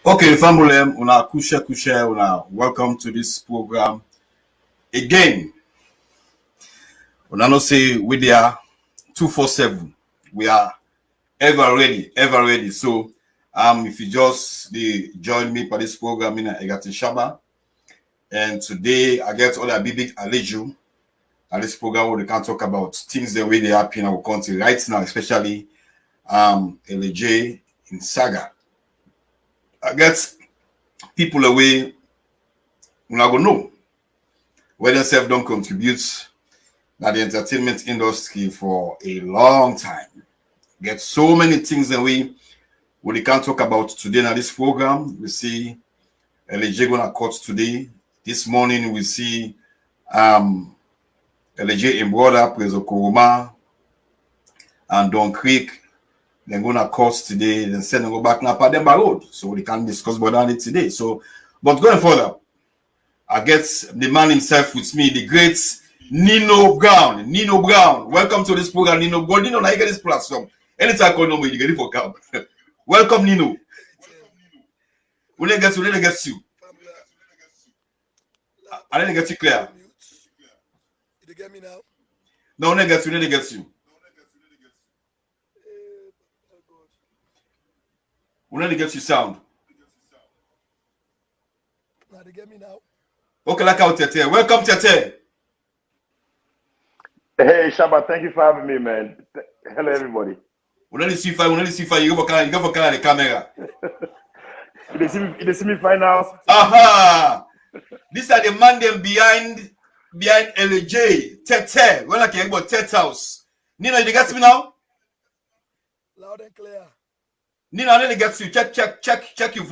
Okay, family, una kushe, una welcome to this program again. Una no say we there 247. We are ever ready. So, if you just join me for this program, I got Shaba, and today I get all the big allegiance. And this program where we can talk about things the way they happen in our country right now, especially LJ in saga. I get people away when I go know where themselves don't contribute that the entertainment industry for a long time. Get so many things that we can't talk about today in this program. We see LJ gonna court today. This morning we see LJ in brother Prezo Kuruma and Don Creek. They're gonna court today, then send them go back now Pademba Road. So we can discuss about it today. So, but going further, I get the man himself with me, the great Nino Brown. Nino Brown, welcome to this program, Nino. God, Nino, now you get this platform. Anytime I call number, you get it for camp. Welcome, Nino. We didn't get you. I didn't get you clear. Did you get me now? No, we didn't get you. We didn't get you sound. Now they get me now. Okay, like out Teteh. Welcome, Teteh. Hey, Shaba, thank you for having me, man. Hello, everybody. We don't see fire. You go for the camera. You see me fine now? Aha! These are the man them behind LJ. Teteh. When I can about Teteh house. Nino, you get me now? Loud and clear. Nino, I need to get you. Check your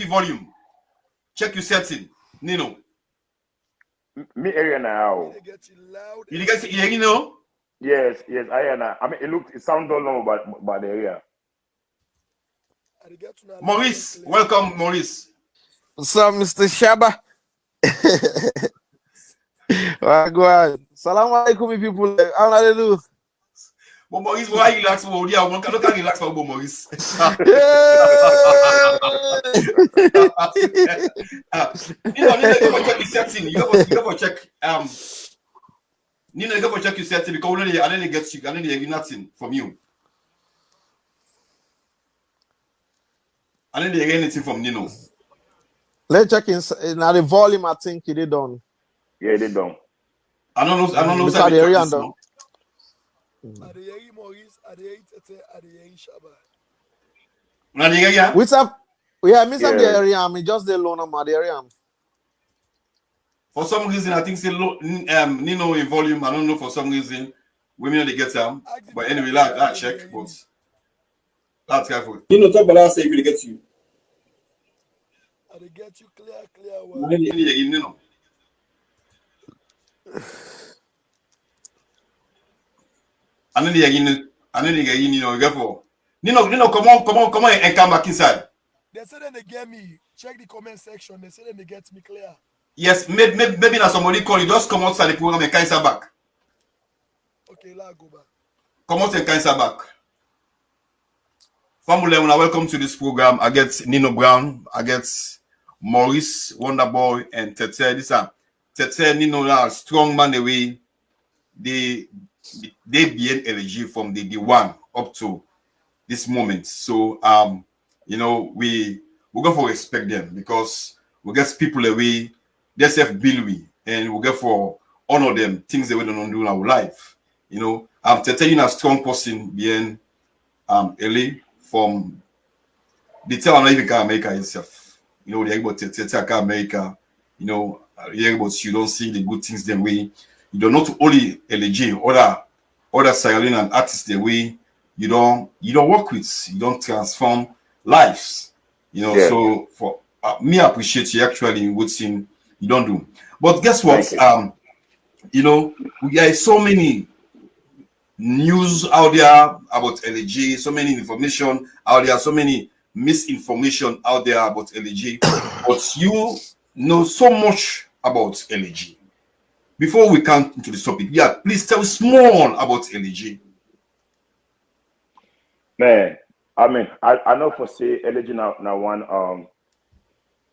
volume. Check your setting. Nino. Me area now. You get you know? Yes, I am. I mean, it sounds all normal about the area. Moris, welcome, Moris. What's up, Mr. Shaba? Go on. Salam alaikum, people. How are they do? But Moris, why you relax for yeah? One cannot relax for Moris. You go check your setting. You go check Nino, you go check your setting because I didn't get you. I didn't hear nothing from you. I didn't hear anything from Nino. Let's check in now the volume. I think it is done. Yeah, they don't. I don't know. Because the area done. Which up? Yeah, miss up the area. I mean, just the loan of the area. For some reason, I think say Nino in volume. I don't know for some reason. Women they get them. But anyway, that check. But that's careful. Nino talk about that say if they get you. I get you clear. Nino. I need you, Nino. Therefore, Nino, come on, and come back inside. They said they get me. Check the comment section. They said they get me clear. Yes, maybe now somebody call you. Just come outside the program and cancel back. Okay, let's go back. Come out and cancel back. Family, welcome to this program. I get Nino Brown. I get Moris, Wonderboy, and Teteh. These are Teteh, Nino, are strong man the way they be LG from the one up to this moment. So we go for respect them because we get people away, they self build we, and we go for honor them things that we don't do in our life. Teteh, a strong person being LA from the tell I'm not even America itself. They are about Teteh America, you don't see the good things the way you don't not only LG, other Sierra Leonean artists the way you don't work with, you don't transform lives. So for me, I appreciate you actually what thing you don't do. But guess what? We have so many news out there about LG, so many information out there, so many misinformation out there about LG. But you know so much about LG. Before we come into the topic, please tell us more about LG. Man, I mean, I know for say LG now one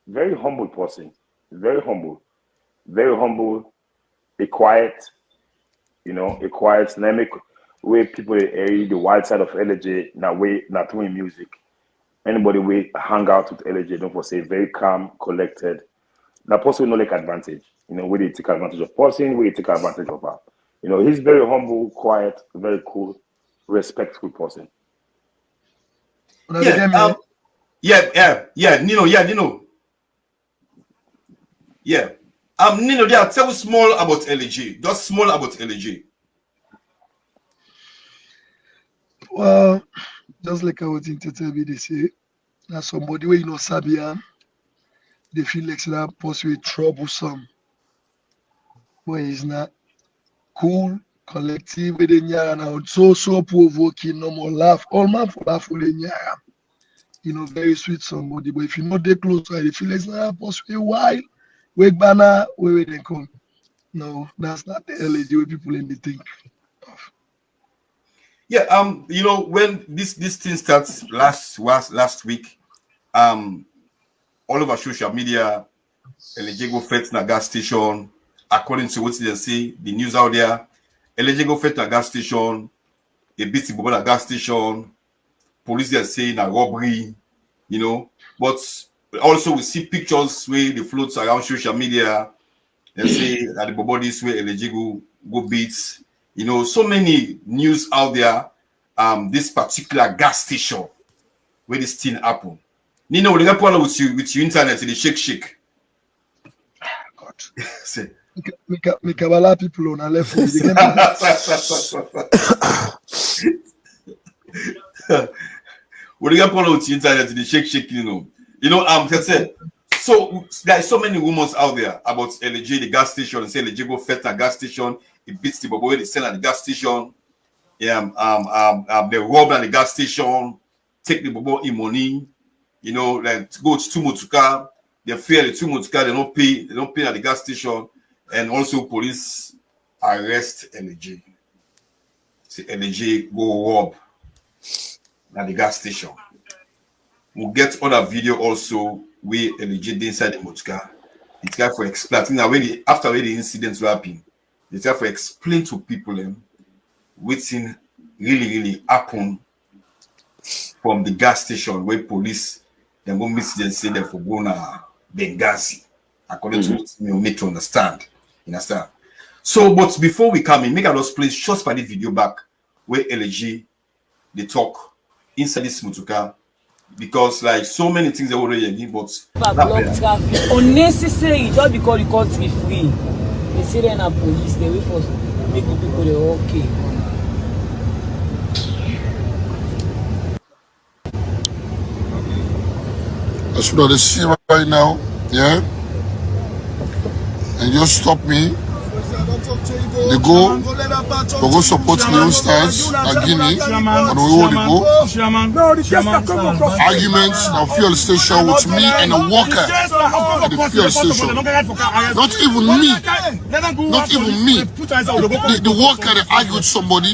very humble person, very humble, a quiet, a quiet, dynamic way people the wild side of LJ, not doing music. Anybody we hang out with LJ, don't for say very calm, collected. That person will not take advantage. Where they take advantage of person, where they take advantage of her. He's very humble, quiet, very cool, respectful person. Nino. Nino. Yeah. Nino, tell us small about LG. Just small about LG. Well, just like I was in Teteh, they say, that somebody where Sabian, they feel like that person is troublesome. But he's not cool, collective, with the and so provoking, no more laugh. All man for laugh with the very sweet somebody. But if you know they close, they feel like that person is wild. Wake banner, where they come. No, that's not the LG way people in the think of. Yeah, when this thing starts last week, all over social media, LG go fetch na gas station. According to what they say, the news out there, LG go fetch na gas station, a beat the na gas station, police are saying a robbery, but also we see pictures where they float around social media. They say that the bodies where LG go beats. So many news out there. This particular gas station where this thing happened. Nino, we got problem with your internet, the shake. God. Say. Me kabala people on a left. We got problem with your internet, the shake. So there are so many rumors out there about LG, the gas station. They say LG go fetch a gas station. It beats the boy they sell at the gas station. They rob at the gas station, take the bobo in money, like go to Tumutuka. They fear the Tumutuka, they don't pay at the gas station, and also police arrest LG. See LG go rob at the gas station. We'll get other video also where LG did inside the Mutuka. It's guy for explaining now after the incidents happened. It's have to explain to people what's really happened from the gas station where police then go miss them say them for going to Benghazi. According to what you need to understand. So, but before we come in, make us please just by the video back where LG they talk inside this Mutuka because like so many things they already give, but unnecessary just because you can't be free. They say they're not police, they wait for make the people they're okay. That's what they see right now, yeah? And just stop me. They go support Leon Stars at Guinea, and we all go. Arguments at fuel station with me and a worker at the fuel station. Not even me. The worker they argue with somebody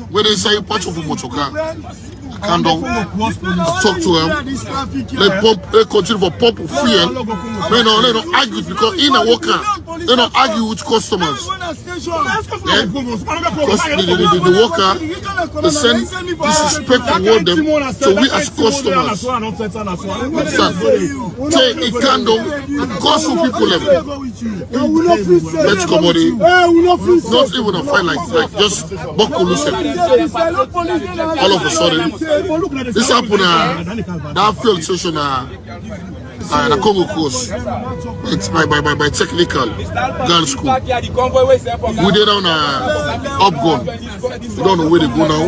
where they say part of a motorcar. Calm down, talk to him. They continue for pump fuel. They don't argue because in a worker, they don't argue with customers. Yeah? Because the worker, they send disrespectful word them to we as customers. Understand? Say it can't do because of people level. Let's come on in. Not even a fight like just buckle loose. All of a sudden. This happened that field station the Congo Coast. It's by technical girls school. We did on Upgun. We don't know where they go now.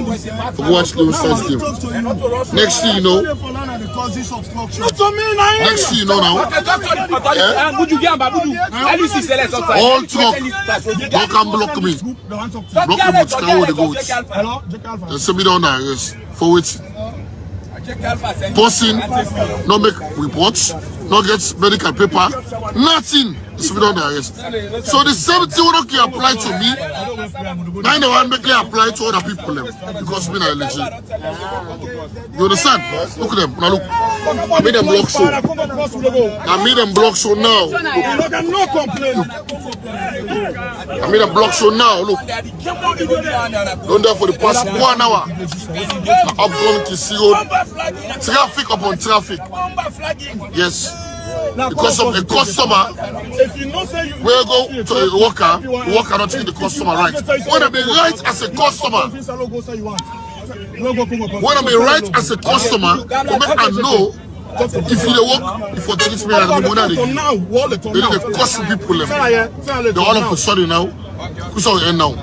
For watch the Stars game. Next thing you know. Now. All talk. Don't come block me. Block me with how they go with. And send me down there, yes. For which person no make reports, no get medical paper, nothing. It's been on the arrest. So the same thing will not apply to me Now the one make apply to other people them because we not legit. You understand? Look at them. Now look. I made them block so. I made them block so now. Look. I made them block so now. Look. Don't there for the past 1 hour. I'm going to see you. Traffic upon traffic. Yes. Because of the customer, we'll go to the worker not treat the customer right. When I be right as a customer, when I be right as a customer, to make I know if you work for 6 million and the money they need to cost people them. They all of a sudden now, who's on end now?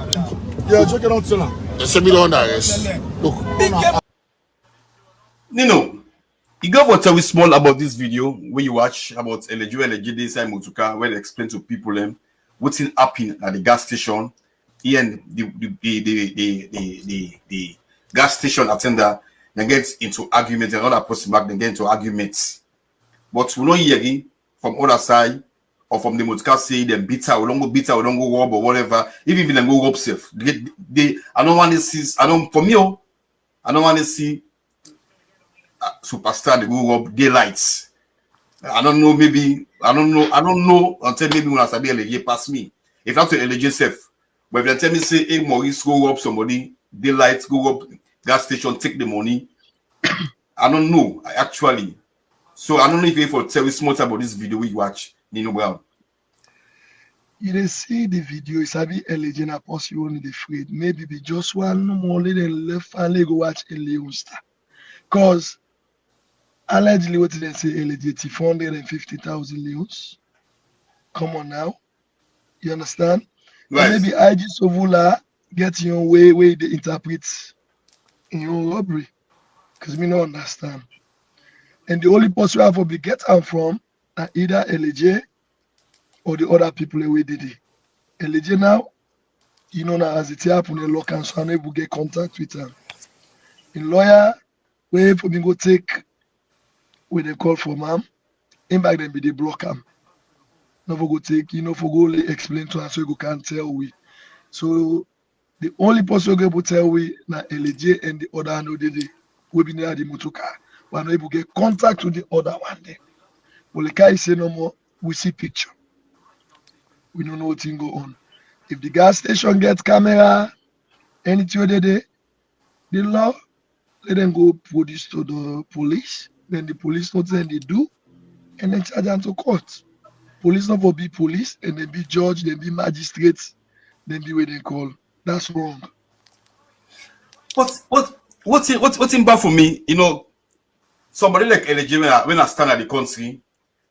Yeah, check it out, sir. They send me under arrest. Look. Nino, you go for tell me small about this video where you watch about LG inside Motuka, where they explain to people them what's happening at the gas station. And the gas station attendant then gets into arguments, and other person back then get into arguments. But we don't hear again from other side or from the Motuka say them bitter, we don't go rob or whatever. Even them go rob safe. I don't want to see. I don't want to see. Superstar they go up daylights. I don't know, maybe I don't know until maybe when I say LG pass me. If not to LG safe, but if they tell me say hey Moris go up somebody daylights, go up gas station, take the money. I don't know actually. So I don't know if you for tell me smart about this video we watch Nino Brown. You didn't see the video, it's a bit LG na post you only the afraid. Maybe be just one no more than left finally go watch LG star. Cause allegedly, what did they say? LG 450,000 leons. Come on now, you understand? Right. And maybe IG Sovula get your way they interpret in your robbery, because we don't understand. And the only person who have to be get out from are either LG or the other people who did it. LG now, you know now as it happen, the law can so unable get contact with them. In lawyer, where for me go take where they call for ma'am, in back then be the block am. No for go take, for go explain to us so you can't tell we. So the only person who able tell we na LG and the other no they will be near the motoka. We are not able to get contact with the other one there. But the guy say no more, we see picture. We don't know what thing go on. If the gas station gets camera, anything they do, the law, let them go produce to the police. Then the police not then they do, and then charge them to court. Police not for be police, and then be judge, then be magistrates, then be what they call. That's wrong. What's in bad for me? Somebody like LG when I stand at the country,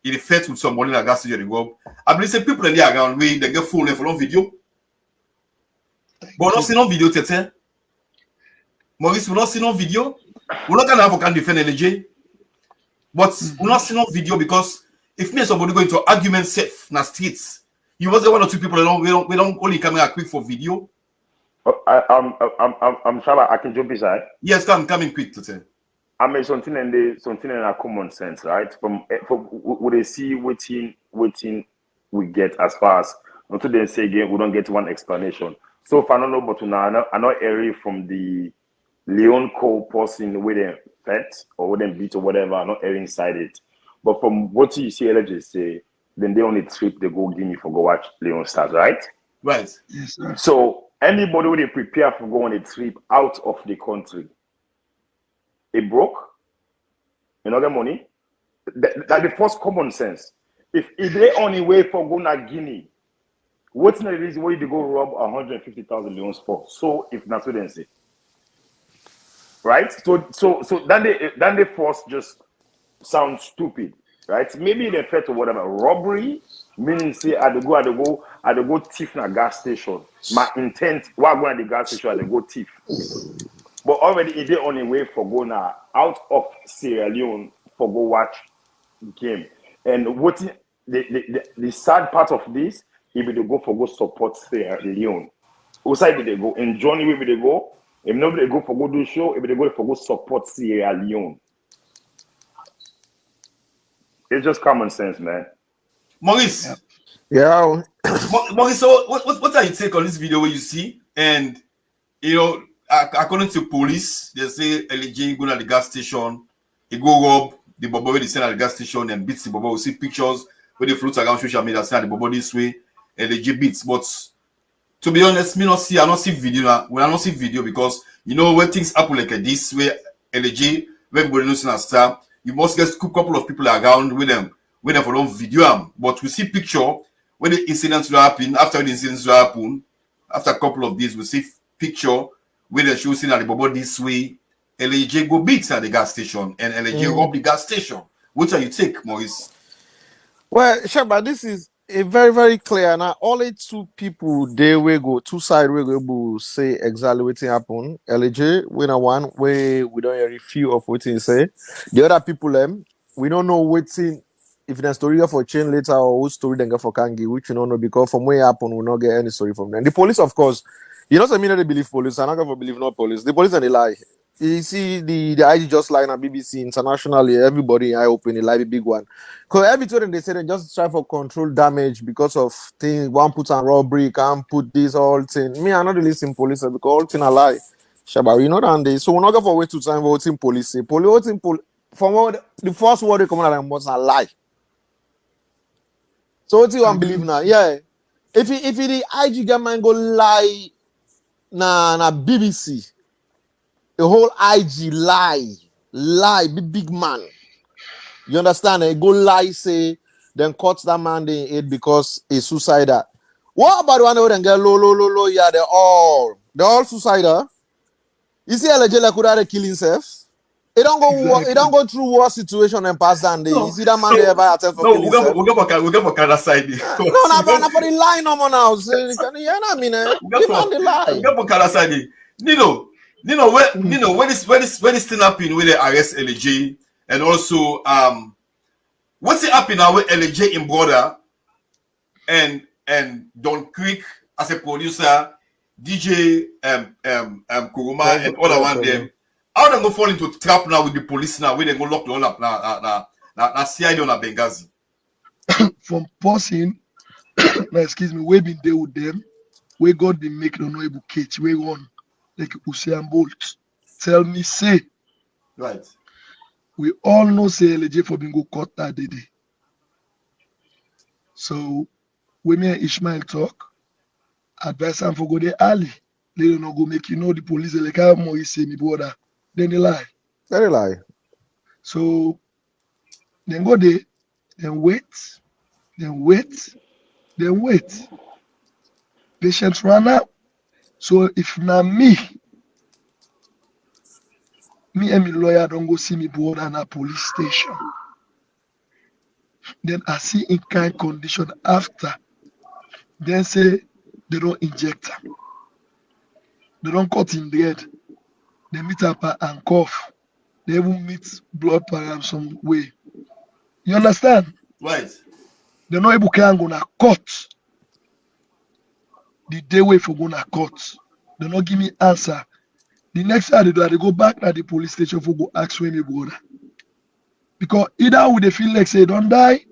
it affects with somebody like gas station go. I believe say people in the around way they get phone for no video. But not see no video, Teteh. Moris, we not see no video. We're not gonna have a can defend LG. But we not see no video because if me and somebody go into argument safe in the streets, you was 1 or 2 people we don't only come here quick for video. I'm sure I can jump inside. Yes, come in quick to say. I mean something in a common sense, right? From what they see waiting we get as far as until they say again we don't get one explanation. So if I don't know, but now I know area from the Leon Cole person with them fed or with them beat or whatever, I'm not area inside it. But from what you see LG say, then they on a trip they go give me for go watch Leon Stars, right? Right. Yes, sir. So anybody when they prepare for go on a trip out of the country, it broke, you know the money. That's the first common sense. If they only way for go to Guinea, what's the reason why they go rob 150,000 leons for? So if not so then say, right? So then they first just sound stupid, right? Maybe they fed to whatever robbery, meaning say I go thief in a gas station. My intent while going to the gas station, I go thief. But already if they on the way for go now out of Sierra Leone for go watch game. And what the sad part of this, if they go for go support Sierra Leone. Outside did they go? In Johnny where they go? If nobody go for go do show, if they go for go support Sierra Leone. It's just common sense, man. Moris, Yeah. Moris, so what are your take on this video where you see? And you know, according to police, they say LJ go to the gas station, he go rob the bobo where they send at the gas station and beats the bobo. We see pictures where they float around social media saying the bobo this way, LJ beats. But to be honest, I don't see video now. When I don't see video because you know when things happen like this, where LJ, where everybody knows in a star, you must get a couple of people around with them for don't video them. But we see picture when the incidents will happen, after the incidents will happen, after a couple of days, we see picture where they show saying that the bobo this way, LJ go beats at the gas station and LJ rob the gas station. What are you take, Maurice? Well, Shaba, this is a very, very clear. Now, only two people they will go, two sides will go able say exactly what happened. LJ, winner one, where we don't hear a few of what he say. The other people, we don't know what's in, if the story for chain later or whose story then go for Kangi, which you don't know because from where it happened, we not get any story from them. The police, of course, you know, I mean, they believe police. I'm not going to believe not police. The police and they lie. You see the IG just line on BBC internationally, everybody I open a like a big one. Because every time they say they just try for control damage because of things, one put on robbery, can't put this whole thing. Me, I'm not really listening police because all thing a lie. Shaba, you know that day. So we're not going for way to time voting police. From what the first word they come out was a lie. So what you want to believe now? Yeah. If the IG government go lie na BBC, the whole IG lie, big man. You understand? They go lie, say, then cut that man in head because he's suicidal. What about the one who then get low? Yeah, they're all suicidal. You see, LJ could have kill himself. It don't go. Exactly. It don't go through war situation and pass down there. You see that man there by attempt for No, kill himself. we go for Canada side. No, for the lie no more now. So, you know what I mean? Give man the lie. We go for Canada side. Nino, when this thing happen with the arrest LJ and also what's it happen now with LJ in brother and Don Creek as a producer, DJ Kuruma and other one them. How they go fall into trap now with the police now? Where they go lock the one up na CID on Benghazi. From pausing, excuse me, we been there with them. We got the make no able catch. We run like Usain Bolt. Tell me, say, Right. we all know say LJ for being go cut that day. So when me and Ishmael talk, advise them for go there early. They don't know go make you know the police like how Moris say me brother. Then they lie. Very lie. So then go there, then wait. Patients run out. So if now me and my lawyer don't go see me brother in a police station, then I see in kind condition after, then say they don't inject him. They don't cut him dead. They meet up and cough. They even meet blood param some way. You understand? Right. They're not able to go na cut. The day way for go na cut. They not give me answer. The next time they do, they go back to the police station for go ask where me brother. Because either would they feel like say don't die,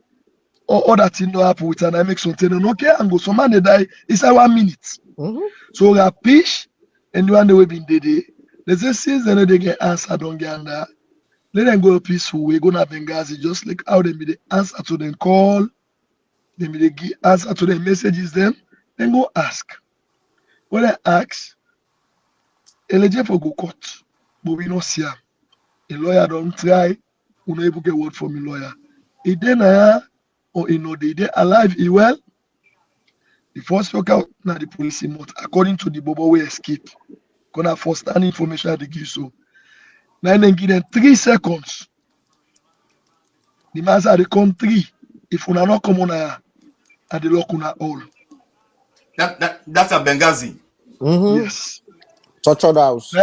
or other thing don't happen with and I make something okay and go. Some man they die, it's a 1 minute. So we have pitch and the one they will be dead. Let's say since then they get answer, don't get under. Let them go peaceful. We're gonna Benghazi, just like how they made the answer to them call, they made the give answer to the messages them, then go ask. When I ask, LJ for go court, but we not see him. A lawyer don't try, we not able to get word from a lawyer. He then or you know they alive, he well. The first work out now the police not according to the Bobo way escape. Gonna first hand information they give so. Now then give them 3 seconds. The man say they come 3. If una not come on and the lock una all. That's a Benghazi. Yes. Tortured house.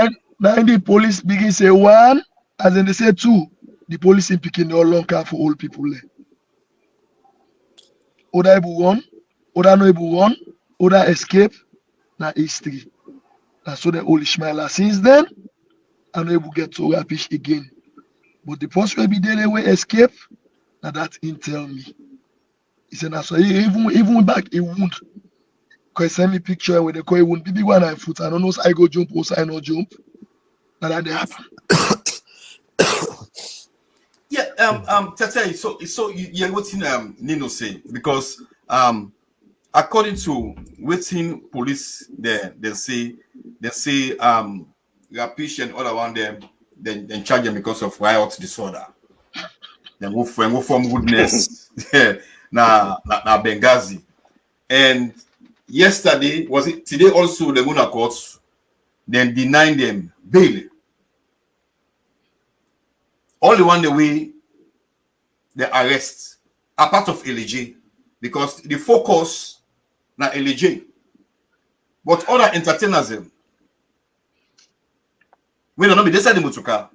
Now the police begin say 1, and then they say 2. The police in picking the all long car for all people there. Other able 1, other no able 1, other escape. Now history. That's so the old Ishmael since then. I'm able to get to Rapish again. But the post will be there way escape. Now that intel me. He said, so even back, he won't. Because send me picture when they call it won't be big one I foot. I don't know if I go jump or I no jump. That happen. Yeah, Teteh, so you what Nino say, because according to waiting police they say Rapish and all around them then charge them because of riot disorder. Then move from goodness na Benghazi. And yesterday, was it today also the Muna courts then denying them bail. Only one the way the arrest are part of LJ because the focus na LJ. But other entertainers them when they not be decide the motoka,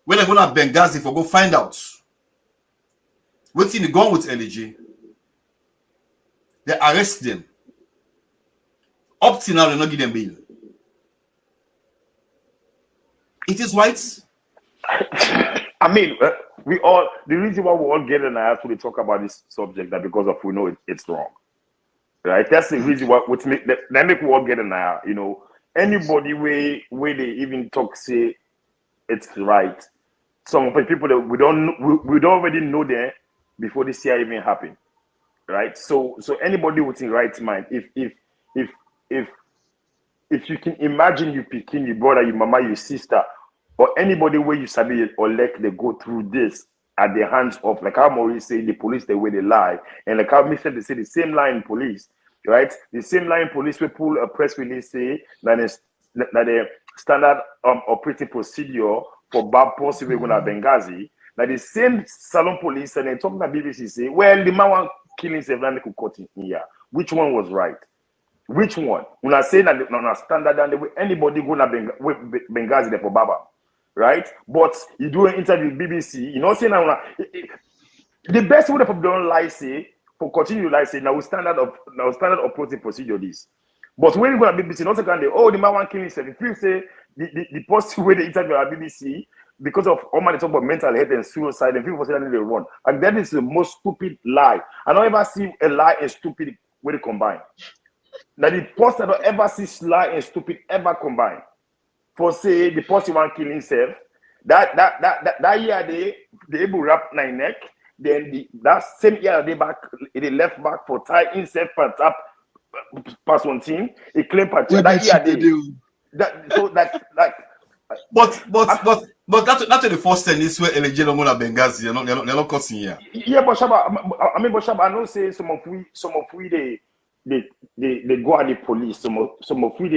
when they're gonna Benghazi for go find out what's in the gun with LJ, they arrest them. Up till now, they not give them bail. It is white. I mean, the reason why we all get in and actually talk about this subject that because of we know it's wrong, right? That's the reason why that make we all get in there. You know, anybody where they even talk say it's right. Some of the people that we don't already know them before this year even happened, right? So anybody with in right mind, if you can imagine you picking your brother, your mama, your sister, or anybody where you sabi or like they go through this at the hands of, like how Moris say, the police the way they lie, and like how Michel they say the same lie in police, right? The same lie in police we pull a press release say that the standard operating procedure for bad policy we're gonna Benghazi. Now the same Salon police and then talking to BBC say, well, the man want killing several could cut in here. Which one was right? Which one? When I say that on a standard and the way anybody go to Benghazi there for Baba, right? But you do an interview with BBC, you know saying now the best way for don't lie say for continue lie say now standard operating procedure this. But when you go to BBC, not second day, oh the man want killing himself. If you say the positive way they interview at BBC because of all money talk about mental health and suicide and people say that they run. And that is the most stupid lie. I don't ever see a lie and stupid way they combine. Now the post I don't ever see lie and stupid ever combine. For say the post want kill himself, that year they able wrap nine neck, then that same year they left back for tie himself for tap pass one team, he claim part that year they do. But that's the first time this way LJ no more Benghazi, they're not cutting here. Yeah, but Shaba, I know say some of we they go at the police, some of we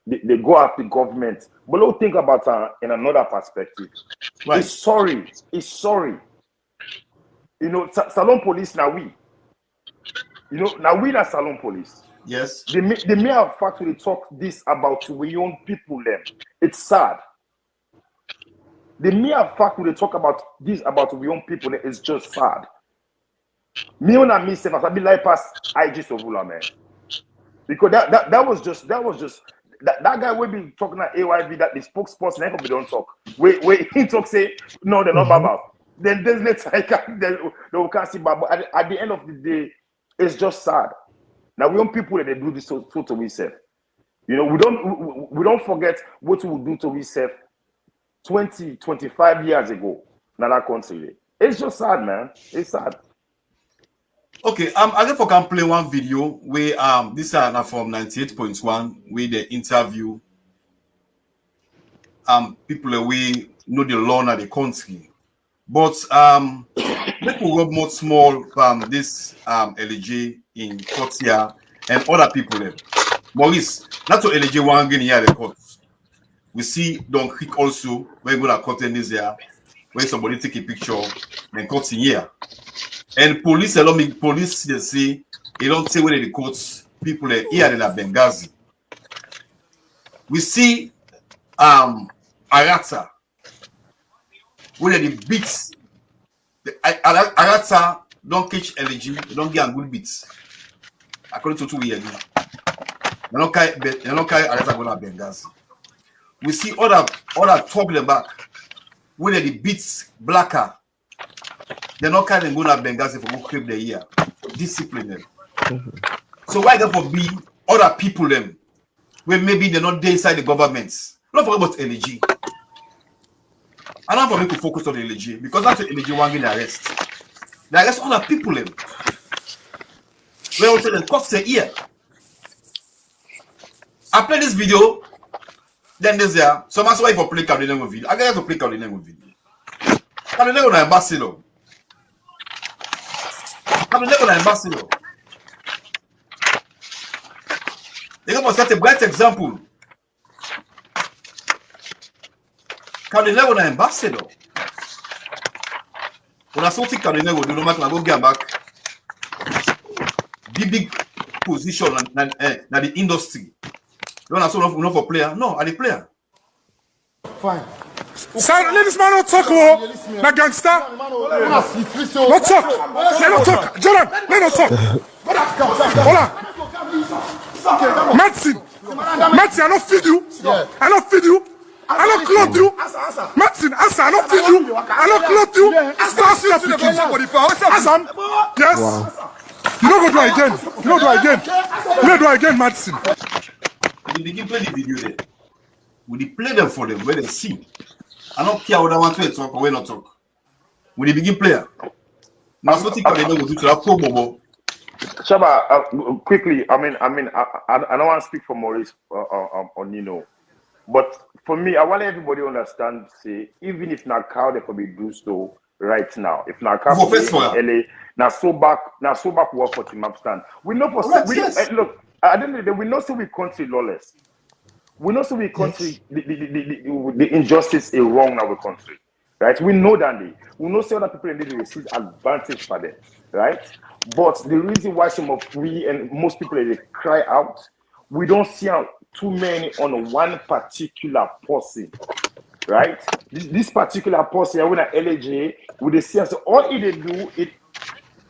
they go at the government. But don't think about in another perspective. Right. It's sorry. You know, Salon police now we. You know, now we are Salon police. Yes. They may have factually talk this about we own people them. It's sad. The mere fact when they talk about this about we own people, it's just sad. Me and me say I be like past IG Sovula, man. Because that was just that guy will be talking at AYV that the spokesperson they don't talk. Wait, he talk say no, they're not Baba. Then there's later they can't see Baba. At the end of the day, it's just sad. Now we own people that they do this to ourselves. You know, we don't forget what we do to ourselves 20, 25 years ago. Now that country. It's just sad, man. It's sad. Okay, I think I can play one video where this is now from 98.1 where they interview people we know the law of the country. But people were more small from this LJ in Kotia and other people there. Moris, not to LJ one again here the court. We see Don Creek also when we are cutting this here, when somebody take a picture and cut here. And police they say they don't say where the courts people are here in Benghazi. We see Arata where the beats Arata don't catch LG, they don't get a good beats. According to 2 years. They don't carry Arata going to Benghazi. We see other talk them back where the beats blacker. They're not kind of going to Benghazi for go creep the year. discipline them. So why therefore be other people them when maybe they're not there inside the governments? Not forget about LG. And not for me to focus on LG because that's LG one getting arrest. They arrest other people them. We will tell them cost a year. I play this video. Then there's there. So that's why if I play Cardinal video, I get to play Cardinal video. Cardinal on ambassador. Cardinal on ambassador. They go for set a bright example. Cardinal on ambassador. When I saw Cardinal do no matter, I go get back. Big position in the industry. You want to not for player? No, are the player. Fine. Sir, let this man not talk, oh. Not gangster. Not talk. Let not talk. Jordan, let not talk. Hold on. Martin, I don't feed you. I don't feed you. I don't clothe you. Martin, answer, I don't feed you. I don't clothe you. Start your picking. Assam, yes. Wow. You don't go do it again. You don't do it again. You don't do it again, Martin. We begin play the video there. We play them for them where they see. I don't care whether I want to talk or we not talk. We begin play. Now, so think they know do to that pro bobo. Shaba, quickly. I don't want to speak for Moris or Nino, but for me, I want everybody to understand. Say, even if Nakao they could be do so right now. If Nakao LA, now so back work for Team Stand. We know for look. At the end of the day, we know so we country lawless. We know so we country the injustice is wrong in our country, right? We know that we know so other people in the receive advantage for them, right? But the reason why some of we and most people they cry out, we don't see too many on one particular person, right? This particular person, when I LJ, with the see all they do it.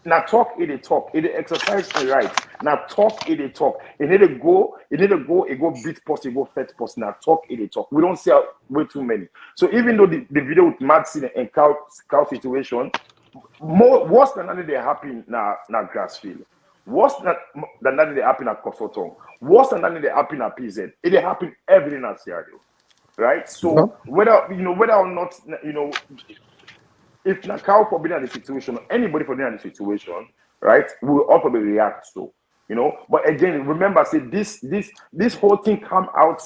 Now talk it exercise the right. Now talk it talk. It need to go, it go beat post, it go fetch post. Now talk it talk. We don't see way too many. So even though the video with Madsen and cow situation, worse than that they happen now Grassfield. Worse than that they happen at Kosotong. Worse than that they happen at PZ. It happen every in Seattle. Right? So whether or not if Nakao for being in the situation, or anybody for being in the situation, right, we will all probably react to, But again, remember, say this whole thing come out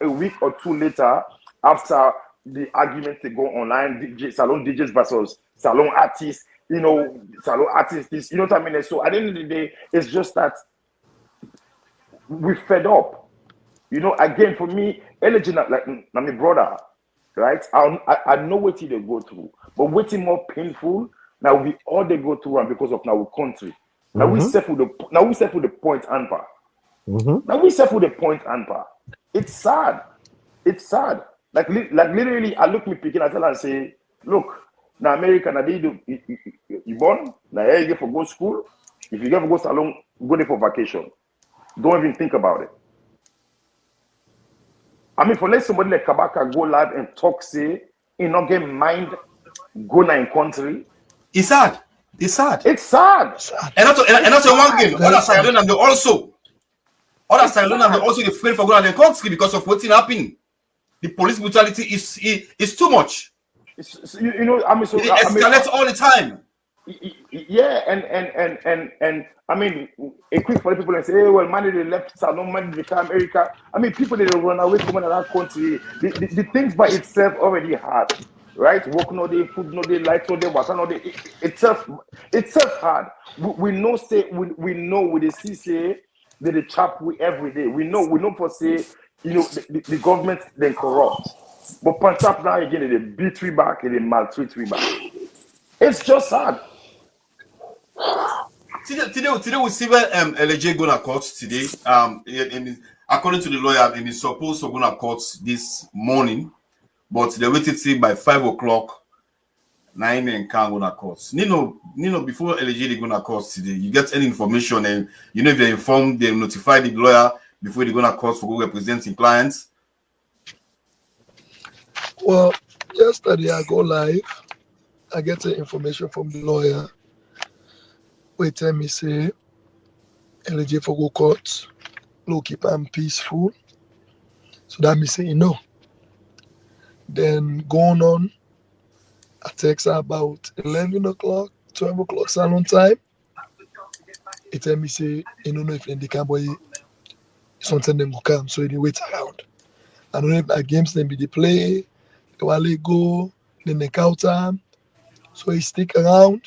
a week or two later after the argument to go online, salon DJs versus salon artists, salon artists, this, what I mean? So at the end of the day, it's just that we fed up. Again, for me, energy, like my brother, right? I know what they go through. But waiting more painful now we all they go through and because of our country. Now we settle the point anpa. Now we settle the point anpa. It's sad. It's sad. Like literally, I look me picking, I tell her and say, look, now America, now they do you born, now you get for go school. If you get for go salon, go there for vacation. Don't even think about it. I mean, for let somebody like Kabaka go live and talk, say, not get mind. Go in country. It's sad. It's sad. It's sad. And also one game. Other side they also afraid for going to the country because of what's happening. The police brutality is too much. It escalates all the time. Yeah, and I mean, a quick for the people and say, hey, well, money they left, so no money they come America. I mean, people they run away from another country. The things by itself already hard. Right? Work no day, food no day, light no day, water no day. Itself hard. We know with the CCA that they chop we every day. We know for say, the government then corrupt. But Pantap now again they beat we back and they maltreat we back. It's just sad. Today we see where LJ going to court today. According to the lawyer, he is supposed to go to court this morning. But they waited till by 5 o'clock, 9 and can't go to court. Nino, before LG they go to court today, you get any information and if they're informed, they notify the lawyer before they go to court for representing clients. Well, yesterday I go live, I get the information from the lawyer. we tell me say LJ for go court, low keep am peaceful. So that me say no. Then going on, I text her about 11 o'clock, 12 o'clock salon time. It tell me say, you don't know if the cowboy something them will come, so they wait around. I don't know if games then be they play, while they go, then they counter. So he stick around.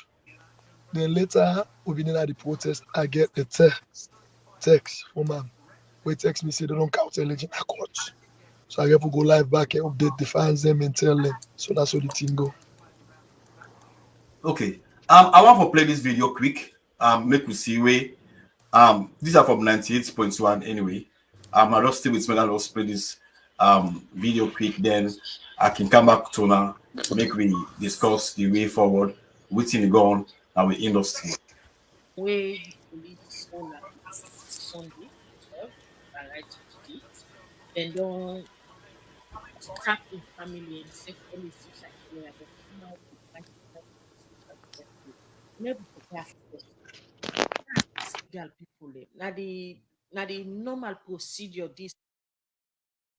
Then later, we been at the protest, I get the text from him. We text me say they don't count election at court. So I have to go live back and update the fans them and tell them. So that's how the thing go. Okay. I want to play this video quick. Make we see where. These are from 98.1 anyway. I'll just stay with me and I'll play this video quick. Then I can come back to now. Make we discuss the way forward within the gun and with industry. Where the police owner Sunday 12 and right to the date, then don't attack the family and say police suicide lawyer, but now we fight never forget legal people. Now the normal procedure this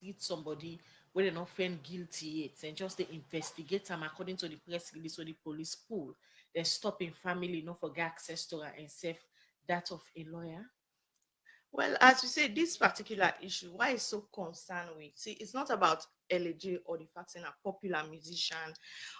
hit somebody when they not found guilty yet and just they investigate them according to the press release or the police pool. Then stopping family not forget access to her and save that of a lawyer. Well, as you say, this particular issue, why it's so concerned with, see, it's not about LJ or the fact saying a popular musician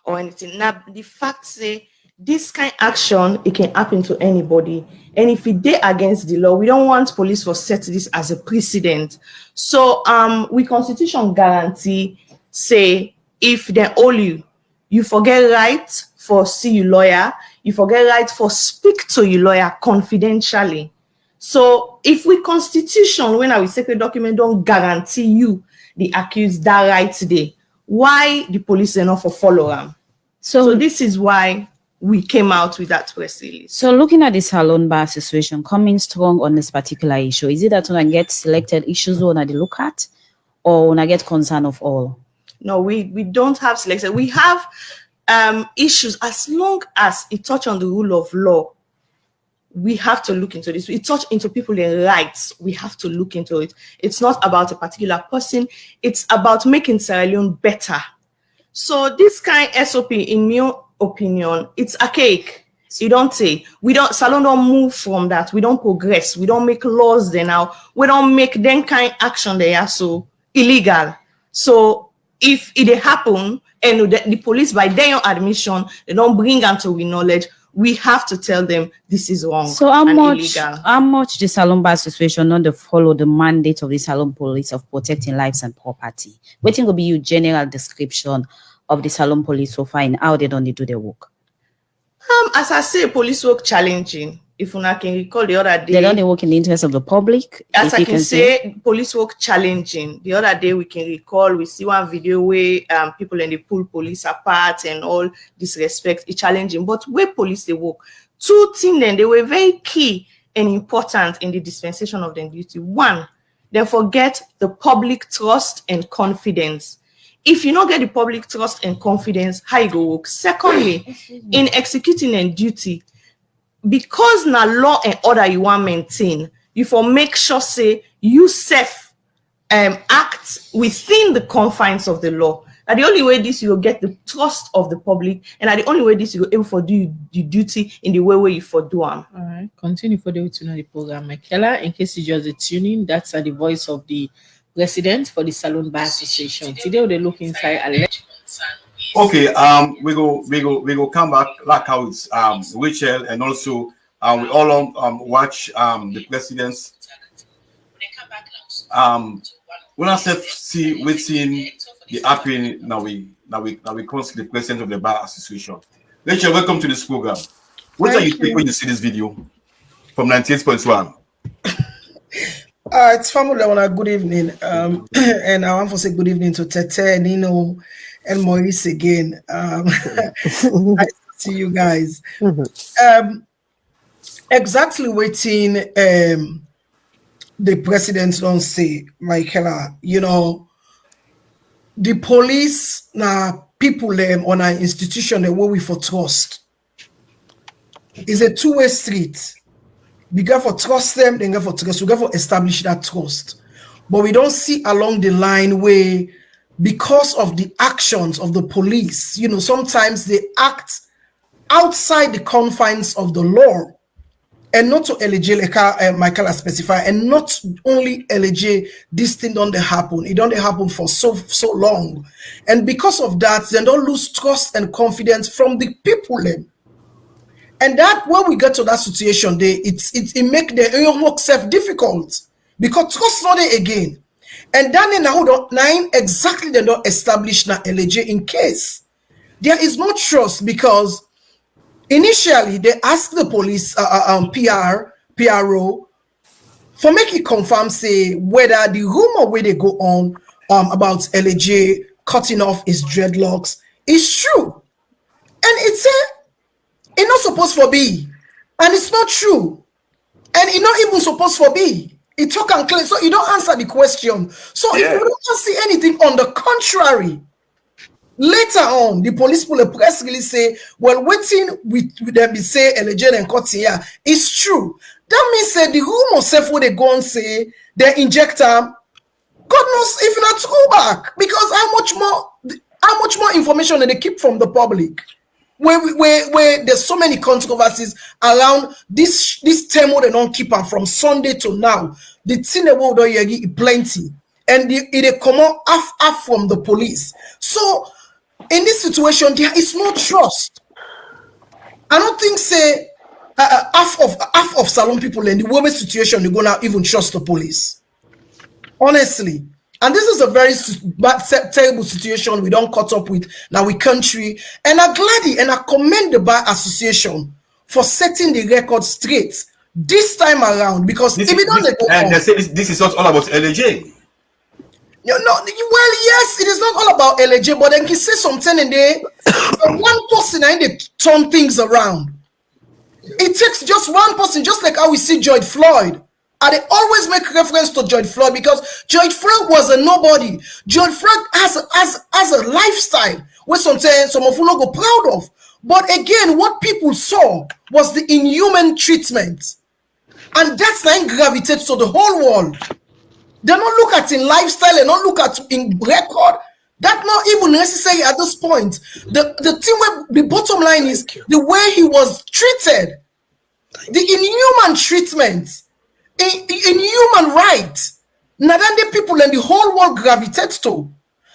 or anything. Now, the fact say this kind of action, it can happen to anybody. And if it did against the law, we don't want police to set this as a precedent. So, we constitution guarantee, say, if they owe you forget right for see your lawyer, you forget right for speak to your lawyer confidentially. So if we constitution, when our sacred document don't guarantee you the accused that right today, why the police are not for follow them? So this is why we came out with that press release. So looking at the salon bar situation, coming strong on this particular issue, is it that when I get selected issues when I look at, or when I get concern of all? No, we don't have selected. We have issues as long as it touch on the rule of law. We have to look into this. We touch into people's rights. We have to look into it. It's not about a particular person. It's about making Sierra Leone better. So this kind of SOP, in my opinion, it's archaic. You don't say. Salon don't move from that. We don't progress. We don't make laws there now. We don't make them kind of action they are so illegal. So if it happen, and the police, by their admission, they don't bring them to we knowledge, we have to tell them this is wrong. So how much the salon bar situation not to follow the mandate of the salon police of protecting lives and property? What will be your general description of the salon police so far and how they don't do their work? As I say, police work challenging. If una can recall the other day, they don't work in the interest of the public. As I can say, police work challenging. The other day we can recall, we see one video where people in the pull police apart and all disrespect. It's challenging, but where police they work, two things then they were very key and important in the dispensation of their duty. One, they forget the public trust and confidence. If you don't get the public trust and confidence, how you go work? Secondly, in executing their duty, because now law and order you want maintain, you for make sure say you self act within the confines of the law. And the only way this you will get the trust of the public, and the only way this you will able for do the duty in the way you for do them. All right, continue for the to know the program, Michaela. In case you just tuning, that's the voice of the president for the Salon Bar Association. Today they look inside a Okay, we go come back like how it's Rachel, and also we all watch the president's when I said see within the happening now we consider the president of the Bar Association. Rachel, welcome to this program. What are you think when you see this video from 98.1? It's family. Good evening, and I want to say good evening to Teteh, Nino, and Moris again. Nice to see you guys. Exactly waiting. The president don't say, Michaela. You know, the police now people on our institution they what we for trust. It's a two-way street. We got for trust them, then got for trust. We got for establish that trust. But we don't see along the line where, because of the actions of the police, you know, sometimes they act outside the confines of the law. And not to LJ, like Michael has specified, and not only LJ, this thing don't happen. It don't happen for so long. And because of that, they don't lose trust and confidence from the people then. And that when we get to that situation, it make the own work self difficult because trust not there again. And then now exactly they don't establish na LJ in case there is no trust, because initially they ask the police PRO for make it confirm say whether the rumor where they go on about LJ cutting off his dreadlocks is true, and it's not supposed to be, and it's not true, and it's not even supposed to be. It talk and clear, so you don't answer the question. So if you don't see anything, on the contrary, later on the police pull a press release say, well, waiting with them be say LJ and cut here is true. That means that the rumor self where they go and say they inject them, God knows if not to go back, because how much more information that they keep from the public. Where there's so many controversies around this term they don't keep them from Sunday to now. The thing they will do plenty, and it come out half from the police. So in this situation, there is no trust. I don't think say half of Salon people in the women situation, they're gonna even trust the police. Honestly. And this is a very terrible situation we don't cut up with now we country. And I'm glad and I commend the Bar Association for setting the record straight this time around, because if it don't they say this is not all about LJ. You know, well, yes, it is not all about LJ, but then he say something and they one person and they turn things around. It takes just one person, just like how we see George Floyd. And they always make reference to George Floyd because George Floyd was a nobody. George Floyd has a lifestyle where sometimes some of you not go proud of. But again, what people saw was the inhuman treatment. And that's like gravitates to the whole world. They don't look at in lifestyle and don't look at in record. That's not even necessary at this point. The thing where the bottom line is the way he was treated, the inhuman treatment. In human rights, now then the people and the whole world gravitates to,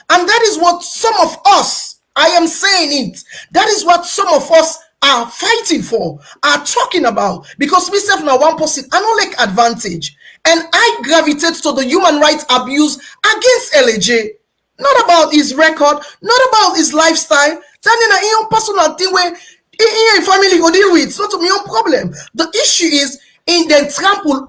and that is what some of us, I am saying it, that is what some of us are fighting for, are talking about, because myself now one person, I don't like advantage, and I gravitate to the human rights abuse against LJ, not about his record, not about his lifestyle, that in a own personal thing where in family go deal with, it's not my own problem. The issue is in the trample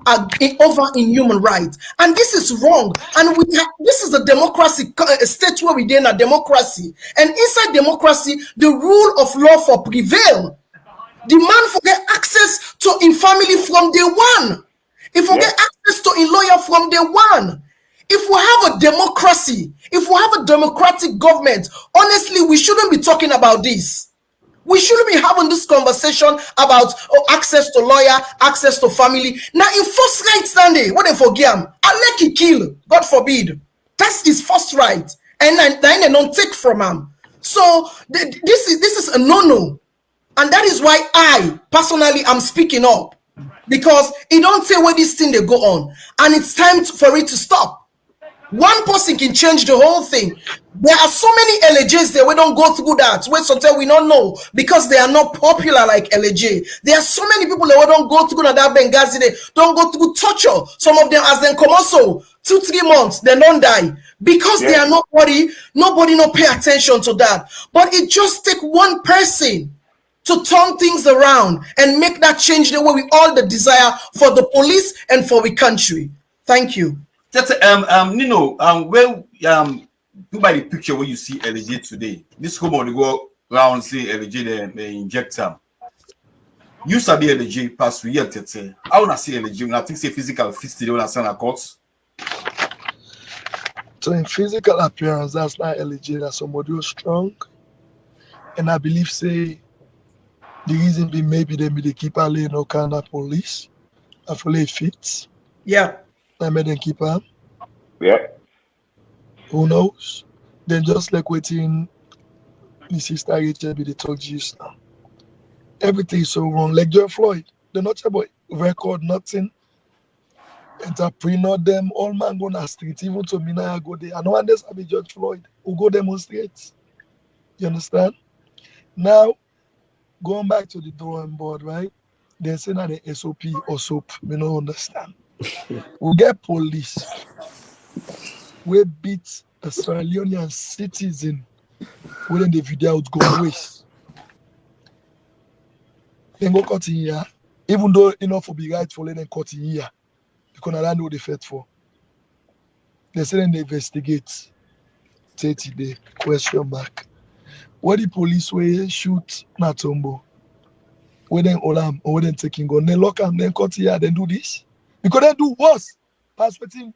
over in human rights, and this is wrong. And this is a democracy state where we in a democracy, and inside democracy, the rule of law for prevail. The man for get access to in family from day one. If we get access to in lawyer from day one. If we have a democracy, if we have a democratic government, honestly, we shouldn't be talking about this. We shouldn't be having this conversation about access to lawyer, access to family. Now, in first right standing, what they forget him, I let he kill, God forbid. That's his first right, and then they don't take from him. So this is a no-no, and that is why I personally am speaking up, because it don't say where this thing they go on, and it's time for it to stop. One person can change the whole thing. There are so many LJs there we don't go through that. Wait, sometimes we don't know because they are not popular like LJ. There are so many people that we don't go through that Benghazi. They don't go through torture. Some of them, as they come also 2-3 months, they don't die because they are nobody not pay attention to that. But it just take one person to turn things around and make that change the way we all the desire for the police and for the country. Thank you. Nino, well, do by the picture where you see LJ today. This rumor they go around say LJ they inject him. You sabi LJ pass through here, Teteh. I wanna see LJ. When I think say physical fit they wanna send a court. So in physical appearance, that's not LJ. That's somebody who's strong, and I believe say The reason be maybe they keep a no kind of police. I feel it fits. Yeah. I made them keep her. Yeah. Who knows? Then just like waiting, the sister Rachel be the talk just now. Everything is so wrong. Like George Floyd, they're not about record nothing. Entrepreneur them, all man go on the street. Even to me now I go there. I know others be George Floyd who go demonstrate. You understand? Now, going back to the drawing board, right? They're saying that the SOP or SOP, we don't understand. We get police. We beat a Sierra Leonean citizen when the video out gun waste. Then go cut in here. Even though enough will be right for them cut in here. Because I don't know the fed for. They say they investigate. 30 day question mark. What the police way shoot Natombo? Where then Olam or where then taking gun? Then lock him, then cut here, then do this. Because they do worse. Pass waiting.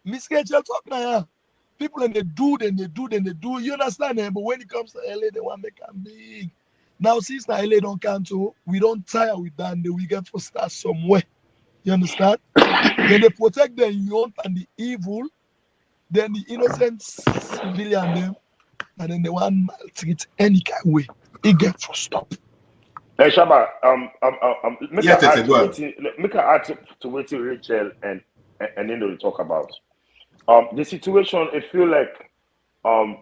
Miss Rachel talk now. People and they do. You understand? But when it comes to LA, they want to make them big. Now, since now LA don't count to, we don't tire with that. And we get to start somewhere. You understand? Then they protect the young and the evil. Then the innocent civilian them. And then they want to maltreat any kind of way. It gets for stop. Hey Shaba, make Yeah, an add Teteh, go ahead. to what Rachel and Nino to talk about. The situation, I feel like, and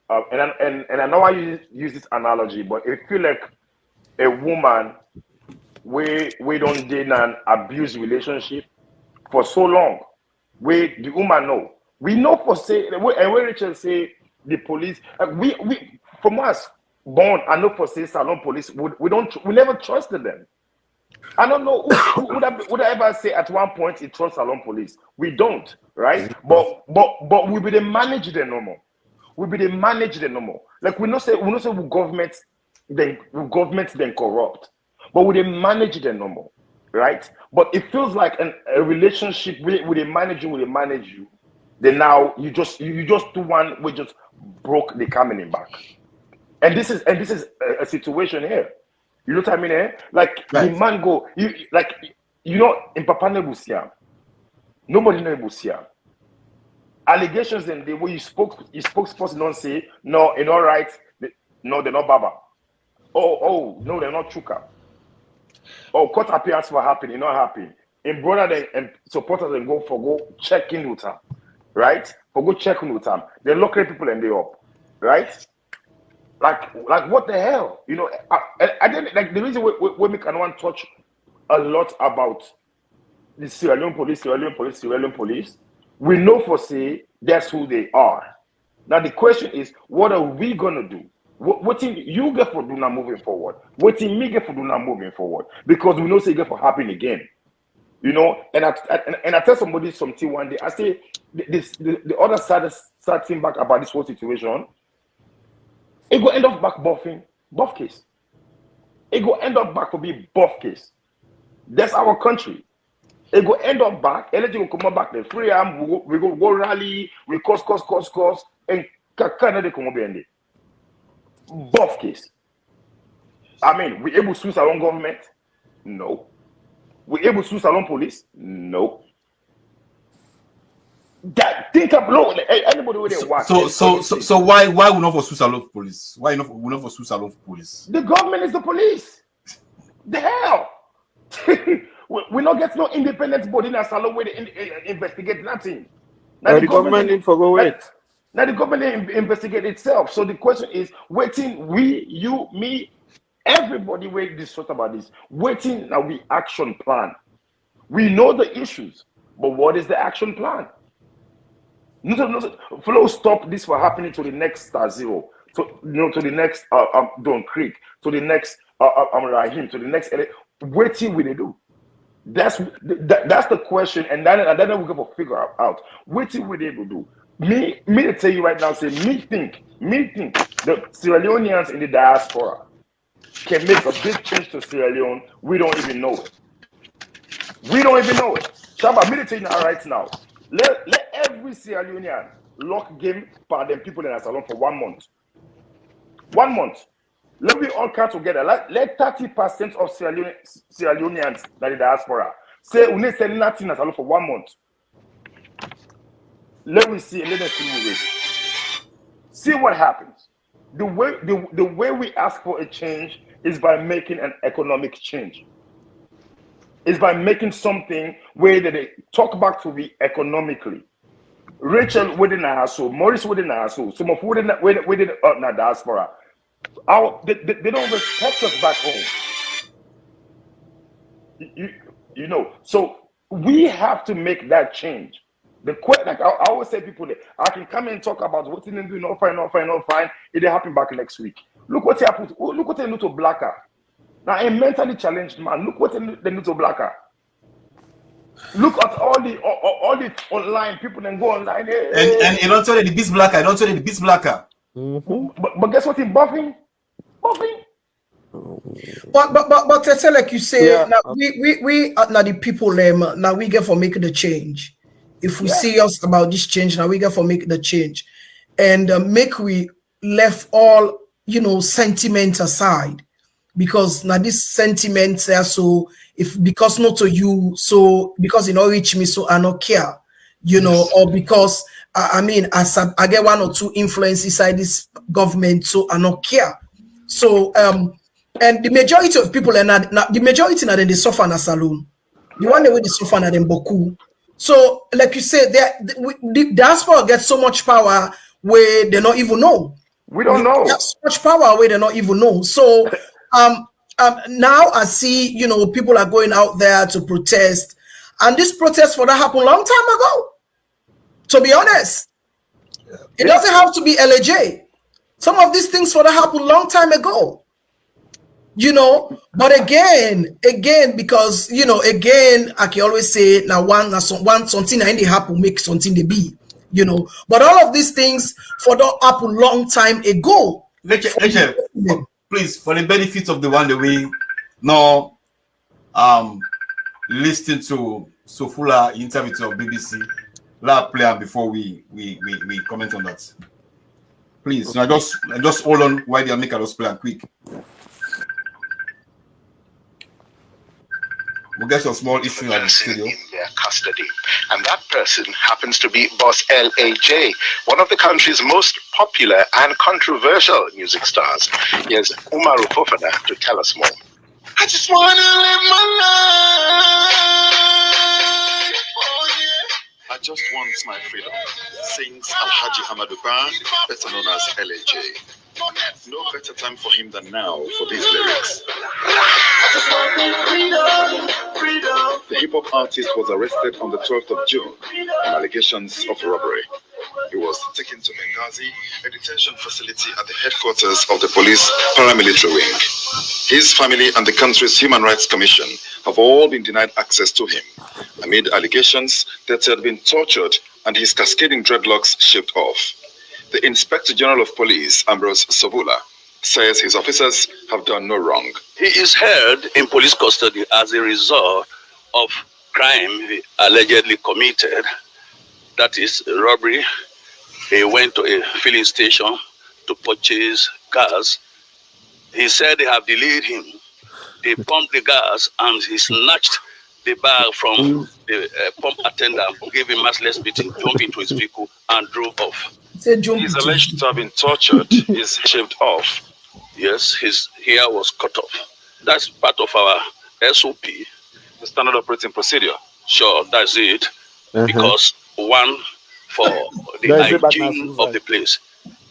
I know I use this analogy, but it feel like a woman we don't date an abuse relationship for so long. The woman know. We know for say, and when Rachel say the police, we from us born, I know for say Salon police, we never trusted them. I don't know who would I ever say at one point he trusts Salon police. We don't, right? But we be the manage the normal. We be the manage the normal. Like we not say we government then corrupt, but we they manage the normal, right? But it feels like a relationship with they manage you. Then now you just do one we just broke the coming back. And this is a situation here. You know what I mean? Eh? Like Right. the man go, you know, in Papa Nebusia, nobody know Nebusia. Allegations in the way you spokesperson don't say, no, you're not right, no, they're not Baba. Oh, no, they're not Chuka. Oh, court appearance for happening, not happening. In brother and supporters and go check in with them, right? Go check in with them. They locate people and they up, right? Like what the hell? You know, I didn't like the reason we make anyone touch a lot about the Sierra Leone police. We know for say that's who they are. Now the question is, what are we gonna do? What thing you get for do not moving forward? What thing me get for do not moving forward? Because we know say get for happen again. You know, and I tell somebody something one day. I say the other side starting back about this whole situation. It go end up back buff case. It go end up back to be buff case. That's our country. It go end up back. Anything will come back. The free arm. We go rally. We cause, and kakana de come be buff case. I mean, we able to sue our own government? No. We able to sue our own police? No. That think up low. Anybody with it watch. So why we not for sue Salon police? Why not for sue Salon police? The government is the police. The hell. we not get no independent body in a salon where they investigate nothing. Now the government didn't forgo it. Now the government investigate itself. So the question is, waiting, we, you, me, everybody wait discuss about this. Waiting now we action plan. We know the issues, but what is the action plan? No, flow stop this from happening to the next Star Zero, to the next Don Creek, to the next Rahim, to the next. Waiting will they do? That's the question, and then we go for figure out. Waiting will they do? Me to tell you right now, say me think the Sierra Leoneans in the diaspora can make a big change to Sierra Leone. We don't even know it. Shaba, me to tell you right now. Let every Sierra Leonean lock game for them people in a salon for 1 month. 1 month. Let me all come together. Let 30% of Sierra Leoneans that in the diaspora say we need to send nothing as for 1 month. Let me see, let us see what happens. The way we ask for a change is by making an economic change. It's by making something where they talk back to me economically. Rachel within a household, Moris within a household, some of within the diaspora. They don't respect us back home. You know, so we have to make that change. Like I always say, people, I can come and talk about what they do, not fine. It happen back next week. Look what happened. Look what they do to Blacker. Now, a mentally challenged man. Look what they do to Blacker. Look at all the online people and go online. And you don't tell the beast Blacker. I don't tell the beast Blacker. But guess what? In buffing. But Teteh, like you say, now we now the people now we get for making the change. If we serious about this change, now we get for make the change, and make we left all sentiment aside, because now this sentiment there. So if because not to you, so because you reach me, so I not care, or because I mean as I get 1 or 2 influence inside this government, so I not care. So and the majority of people are not the majority are in the suffer in a saloon. The one way they suffer na them boku. So, like you said, the diaspora gets so much power where they don't even know. We don't know. So much power where they don't even know. So, now I see, people are going out there to protest, and this protest for that happened a long time ago. To be honest, it doesn't have to be LAJ. Some of these things for that happened a long time ago. But again, because again, I can always say now one something and they happen make something they be, But all of these things for that happened long time ago. Please, for the benefit of the one that we now listen to Sofula interview to BBC, let play before we comment on that. Please, I just hold on while they make us play quick. We'll get some small issue in the studio. In their custody. And that person happens to be Boss LAJ, one of the country's most popular and controversial music stars. Here's Umaru Fofana to tell us more. I just want to live my life. Oh, yeah. I just want my freedom, sings Alhaji Hamaduba, better known as LAJ. No better time for him than now for these lyrics. The hip-hop artist was arrested on the 12th of June on allegations of robbery. He was taken to Benghazi, a detention facility at the headquarters of the police paramilitary wing. His family and the country's Human Rights Commission have all been denied access to him, amid allegations that he had been tortured and his cascading dreadlocks shaved off. The Inspector General of Police, Ambrose Sobula, says his officers have done no wrong. He is held in police custody as a result of crime he allegedly committed. That is robbery. He went to a filling station to purchase gas. He said they have delayed him. They pumped the gas and he snatched the bag from the pump attendant, gave him merciless beating, jumped into his vehicle and drove off. He is alleged to have been tortured. He's shaved off. Yes, his hair was cut off. That's part of our SOP. The standard operating procedure. Sure, that's it. Because one, for the hygiene of the place.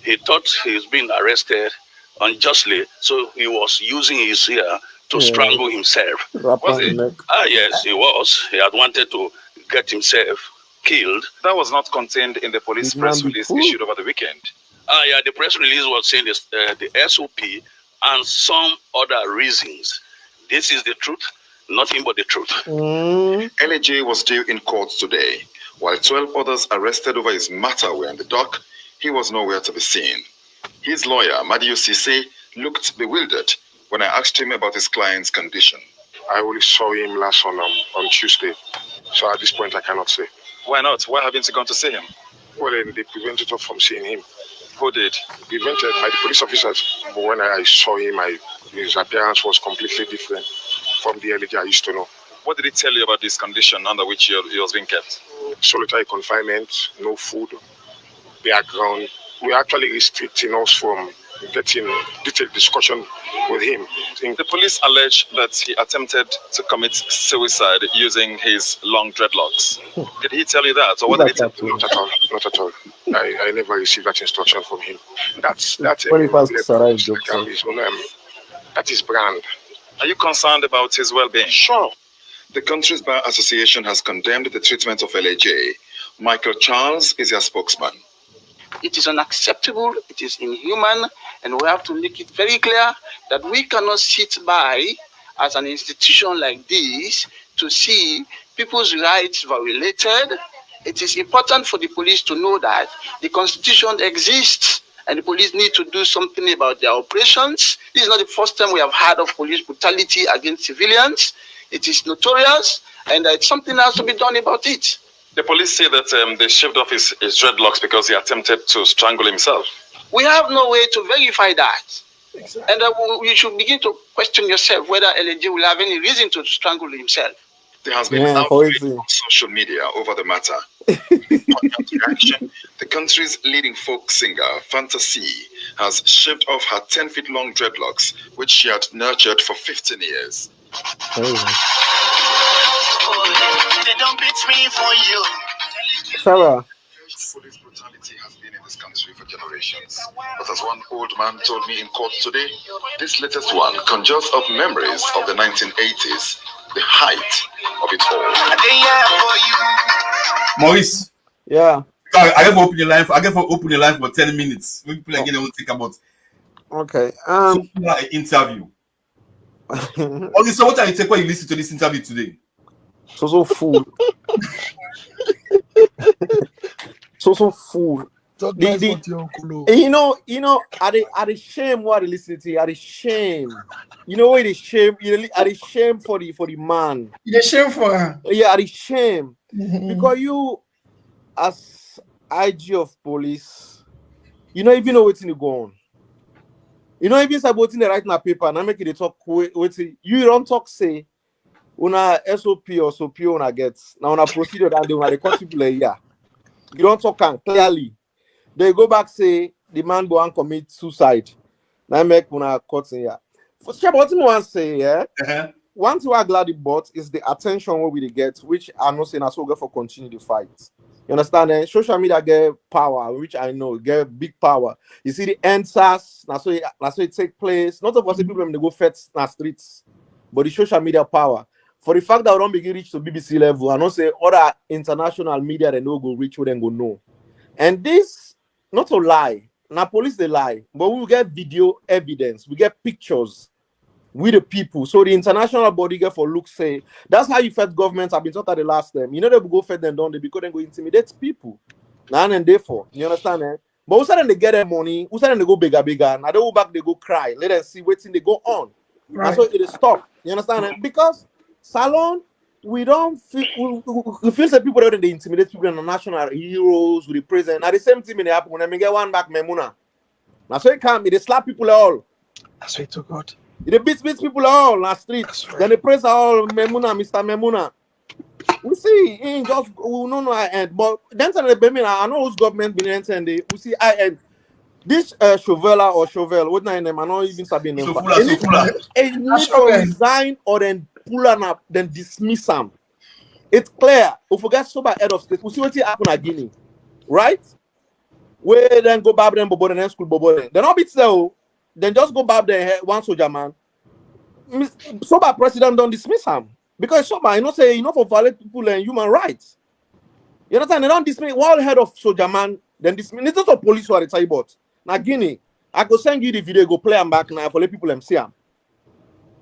He thought he's been arrested unjustly, so he was using his hair to strangle himself. Was it? Yes, he was. He had wanted to get himself killed. That was not contained in the police press release issued over the weekend. Yeah, the press release was saying this, the SOP and some other reasons. This is the truth, nothing but the truth. LAJ was due in court today. While 12 others arrested over his matter were in the dock, he was nowhere to be seen. His lawyer, Madiu Sise, looked bewildered when I asked him about his client's condition. I only saw him last on Tuesday, so at this point I cannot say. Why not? Why haven't you gone to see him? Well, they prevented us from seeing him. Who did? Invented by the police officers. But when I saw him, his appearance was completely different from the LJ I used to know. What did he tell you about this condition under which he was being kept? Solitary confinement, no food, background. We're actually restricting us from getting detailed discussion with him. The police allege that he attempted to commit suicide using his long dreadlocks. Did he tell you that, or what did he tell you? Not at all. Not at all. I never received that instruction from him. That's That his brand. Are you concerned about his well-being? Sure. The country's bar association has condemned the treatment of LAJ. Michael Charles is their spokesman. It is unacceptable, it is inhuman, and we have to make it very clear that we cannot sit by as an institution like this to see people's rights violated. It is important for the police to know that the Constitution exists and the police need to do something about their operations. This is not the first time we have heard of police brutality against civilians. It is notorious, and something has to be done about it. The police say that they shaved off his dreadlocks because he attempted to strangle himself. We have no way to verify that. Exactly. And you should begin to question yourself whether LAJ will have any reason to strangle himself. There has been outrage on social media over the matter. Reaction, the country's leading folk singer, Fantasy, has shaved off her 10-feet-long dreadlocks, which she had nurtured for 15 years. They don't beat me for you. Sarah. Police brutality has been in this country for generations. But as one old man told me in court today, this latest one conjures up memories of the 1980s, the height of it all. Moris. Yeah. I have open the line for 10 minutes. We people again will think about. Okay. Interview. Okay, so what are you take when you listen to this interview today? So fool. so fool. You know, are the shame what they listen to? Are the shame? You know what the shame? Are the shame for the man? The shame for her. Yeah, are the shame because you, as IG of police, you know even know what's in the go on. You know even about in the writing a paper and I make it talk wait you don't talk say una SOP or SOP una gets now on a procedure that they want to cut people a year. You don't talk clearly. They go back say the man go and commit suicide. Now make una cut in here. For sure, what you want to say, yeah. One thing I'm glad about is the attention what we get, which I'm not saying as well for continue the fight. You understand? Social media get power, which I know get big power. You see the answers, that's why it take place. Not of us people when they go fed in the streets, but the social media power. For the fact that we don't begin reach to BBC level, I don't say other international media they no go reach where they go know. And this, not to lie, now police they lie, but we will get video evidence, we get pictures with the people. So the international body get for look say that's how you fed governments. I've been talking the last time. You know they will go fed them down, they because they go intimidate people. Now and therefore, you understand? But who said they get their money? Who said they go bigger? Now they go back, they go cry. Let them see waiting they go on. Right. And so it is stop. You understand? Because Salon, we don't feel we feel that people that they intimidate people and the national heroes with the president. At the same time, it happen when they get one back Memuna. Now so it can't be they slap people all. That's way to God. They beat people all on the streets. Then they praise all Memuna, Mr. Memuna. We see in just we no I end. But then I know whose government been entering. We see I end. This Chauvela or Chauvel, what name? I don't even sabi name. They need to resign or then pull on up, then dismiss them. It's clear. We forget sober head of state. We see what happen at Guinea, right? Where then go back them bobo then school bobo. They not beat so. Then just go back there one soldier man. Sober president don't dismiss him because sober you know say you know for violate people and human rights. You understand? They don't dismiss one head of soldier man. Then dismiss. It's not a police who are the about. Now Guinea, I go send you the video. Go play them back now for let people them see him.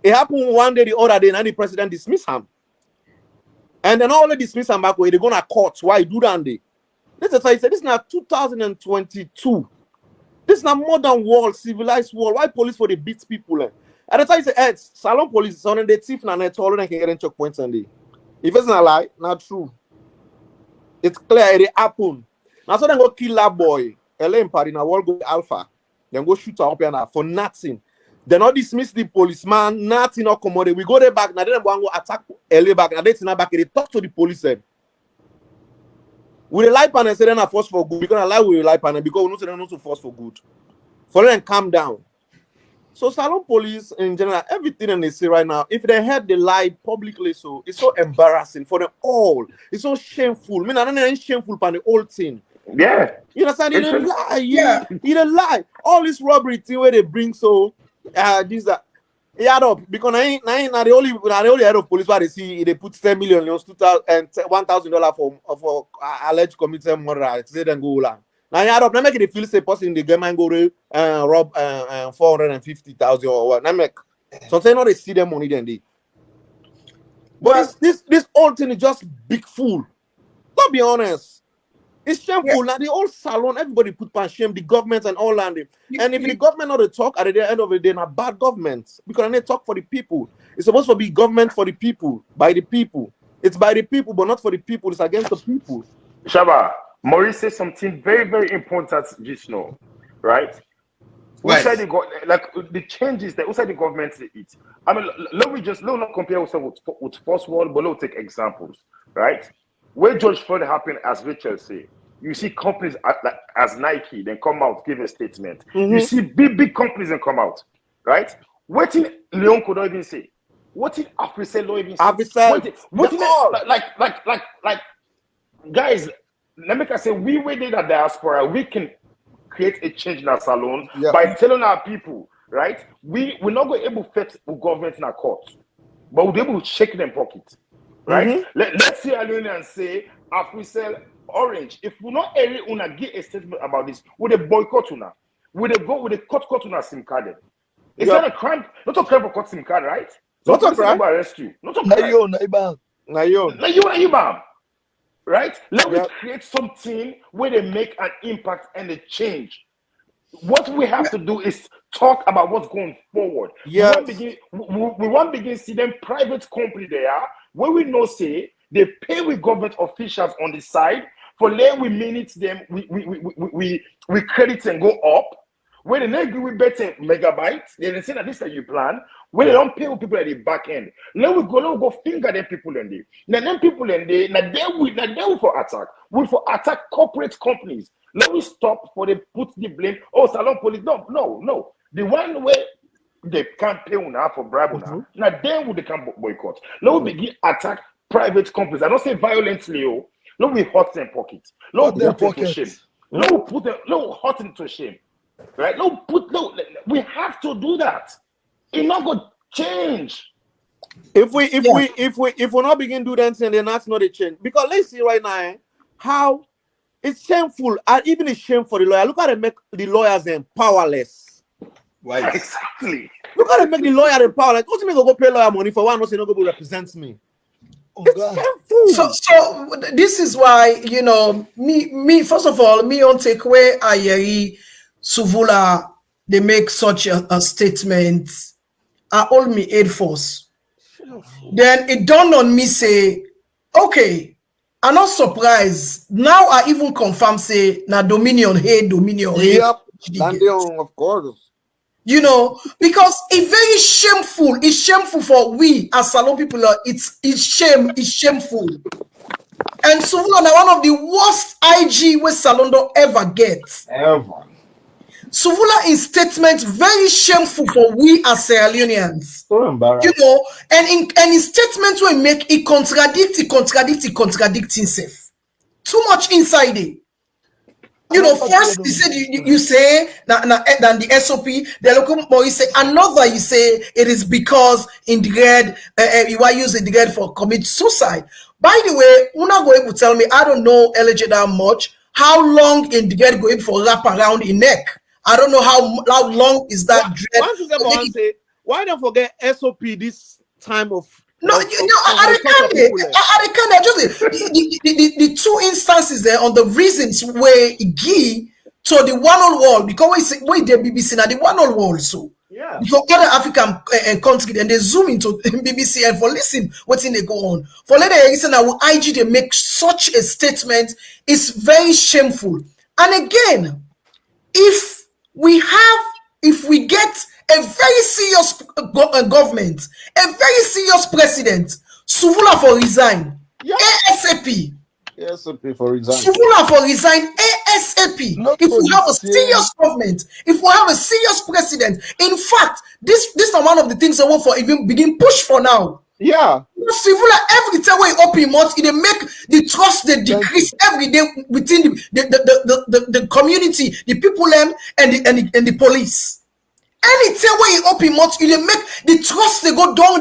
It happened one day, the other day, and the president dismiss him. And then all they dismiss him back where they go to court. Why do that? This is why he said this is now 2022. This is not modern world, civilized world. Why police for the beat people? At the time he said, Salon police is on the thief and it's all they can get in checkpoints and if it's not a lie, not true. It's clear it happened. Now so they go kill that boy. LA in Paris, now all go Alpha. Then go shoot up here now for nothing. They not dismiss the policeman, nothing not commodity. We go there back, now they want to attack LA back, now they back, they talk to the police. We rely on and say they're not force for good. Because I lie, we rely on it because we know they're not to force for good. For them, calm down. So Salon police in general, everything that they say right now, if they had the lie publicly, so it's so embarrassing for them all. It's so shameful. I mean, I don't know shameful for the whole thing. Yeah. You understand? He didn't lie. Yeah. He didn't lie. All this robbery thing where they bring so these are add up because I ain't the only head of police where they see they put 10 million, $2,000 and $1,000 for alleged committed murder. Say then go land. Now add up. Now make it feel say person the game and go rob 450,000 or what. Now make so say not they see them money then they. But this whole thing is just big fool. Let's be honest. It's shameful. Now the whole salon, everybody put on shame, the government and all that. And if the government not to talk at the end of the day, not bad government. Because they talk for the people. It's supposed to be government for the people, by the people. It's by the people, but not for the people. It's against the people. Shaba, Moris says something very, very important just now, right? Right. Who said like the changes that who said the government it. I mean, let not compare with first world, but let's take examples, right? Where George Floyd happened, as Rachel said, you see companies as Nike, then come out, give a statement. You see big companies then come out, right? What in Leon could not even say? What in Africell not even say? What in like guys, let me say we did a diaspora, we can create a change in our salon by telling our people, right? We're not going to be able to fight with government in our court, but we'll be able to shake them pocket. Right? Let's see and say Africell Orange. If we not able to get a statement about this, would they boycott una? Would they go with a cut una SIM card? It's not a crime. Not a crime for cut SIM card, right? Not a crime. Arrest you. Not a crime. Nayo. Right? Let me create something where they make an impact and a change. What we have to do is talk about what's going forward. Yes. We want to begin to see them private company there where we know say they pay with government officials on the side for let we minute them we credit and go up. When they not agree with better megabytes, they say that this is your plan. When they don't pay with people at the back end, let we go finger them people in there. Now them people in there, now they will for attack. We for attack corporate companies. Let me stop for they put the blame. Oh, salon police. No. The one way they can't pay now for bribe now. Now then they can boycott. Let me begin attack private companies. I don't say violently. Let me hurt them pockets. Let me put them to shame. Let me hurt them to shame. Right? We have to do that. It's not going to change. If we not begin to do that, then that's not a change. Because let's see right now how it's shameful, and even it's shame for the lawyer. Look how they make the lawyers powerless. Right. Exactly. Look how they make the lawyer powerless. What's me go pay lawyer money for one? No say no go represent me. It's shameful. So this is why me first of all me on take away Ayeri Suvula they make such a statement. I hold me aid force. Then it dawned on me say, okay. I'm not surprised. Now I even confirm say na Dominion. Yep, of course. Because it's very shameful. It's shameful for we as salon people. It's shameful. And so one of the worst IG where salon don't ever get. Ever. Suvula in statement very shameful for we as Sierra Leoneans. So embarrassing. And in statement we make it contradict himself. Too much inside it. First he said you say than the SOP, the local boy say another you say it is because in the grade you are using the grade for commit suicide. By the way, una go able to tell me I don't know LJ that much. How long in the grade going for wrap around in neck? I don't know how long is that dread. Why don't forget SOP this time of I can't just the two instances there on the reasons where he to the one on wall because we the BBC now the one on wall so because other African countries and they zoom into BBC and for listen what's in they go on for later listen now IG they make such a statement is very shameful and again if we get a very serious government, a very serious president, Suvula for resign. Yeah. ASAP. ASAP for resign. Suvula for resign ASAP. If we have a serious government, if we have a serious president, in fact, this are one of the things I want for even begin push for now. Yeah. Suvula every time we open mouth, it make the trust they decrease every day within the community, the people and the police. Anytime when you open mouth, it make the trust they go down.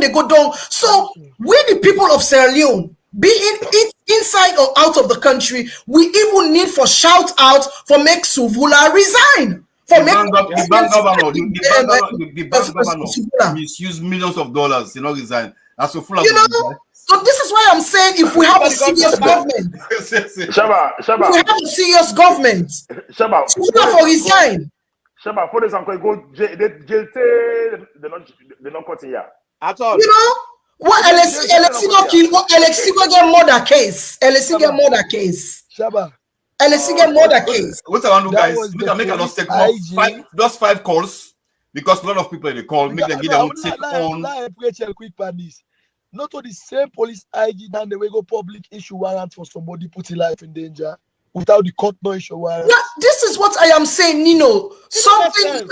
So we the people of Sierra Leone, be it inside or out of the country, we even need for shout out for make Suvula resign. For the bank governor misuse millions of dollars, resign. That's so full of so this is why I'm saying if we have a serious government, Shaba, if we have a serious government, Shaba, Suvula for resign. Shaba, for example, go they're not cutting here. At all. What LSC not kill? What LSC go get murder case? LSC get murder case. Shaba. LSC get murder case. What I want to do, guys, we can make us take just 5 calls because a lot of people in the call make them get their own take on. Quick this. Not to the same police IG than the way go public issue warrant for somebody putting life in danger without the court no issue warrant. Yeah, this is what I am saying, Nino. Something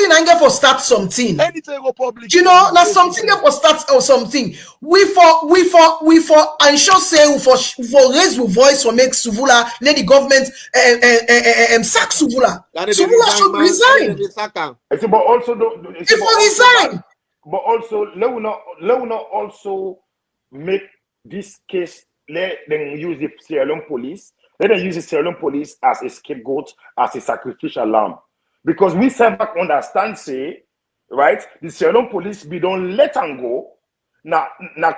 I get for start something. Anything go public. Now something get for start or something. We for ensure say we for raise we voice for make Suvula let the government sack Suvula. Suvula should resign. But also resign. But also let we not also make this case. Let them use the Sierra Leone police. Let them use the Sierra Leone police as a scapegoat, as a sacrificial lamb. Because we say back understand, say, right? The Sierra Leone police be don't let them go. Now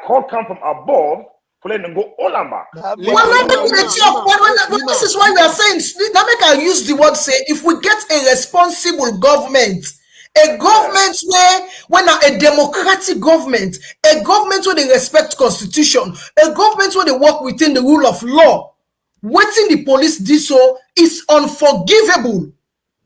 call come from above for let them go all and back. This is why we are saying. Now make I use the word say if we get a responsible government. A government when a democratic government, a government where they respect constitution, a government where they work within the rule of law, waiting the police do so is unforgivable.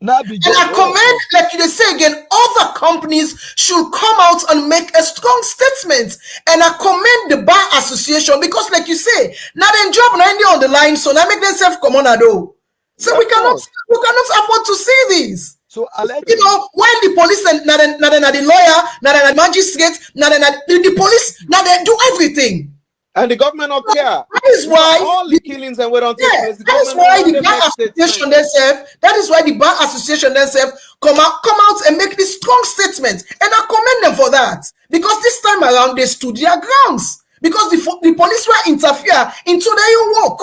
And I commend, like you say again, other companies should come out and make a strong statement. And I commend the Bar Association because, like you say, now they job now on the line, so now make themselves come on do. So we cannot afford to see this. So when the police, now the lawyer, now the magistrate, now the police, now they do everything. And the government don't care. That is why all the killings and we don't take place. That is why the Bar Association themselves. That is why the Bar Association themselves come out and make this strong statement. And I commend them for that. Because this time around they stood their grounds. Because the police were interfere into their work.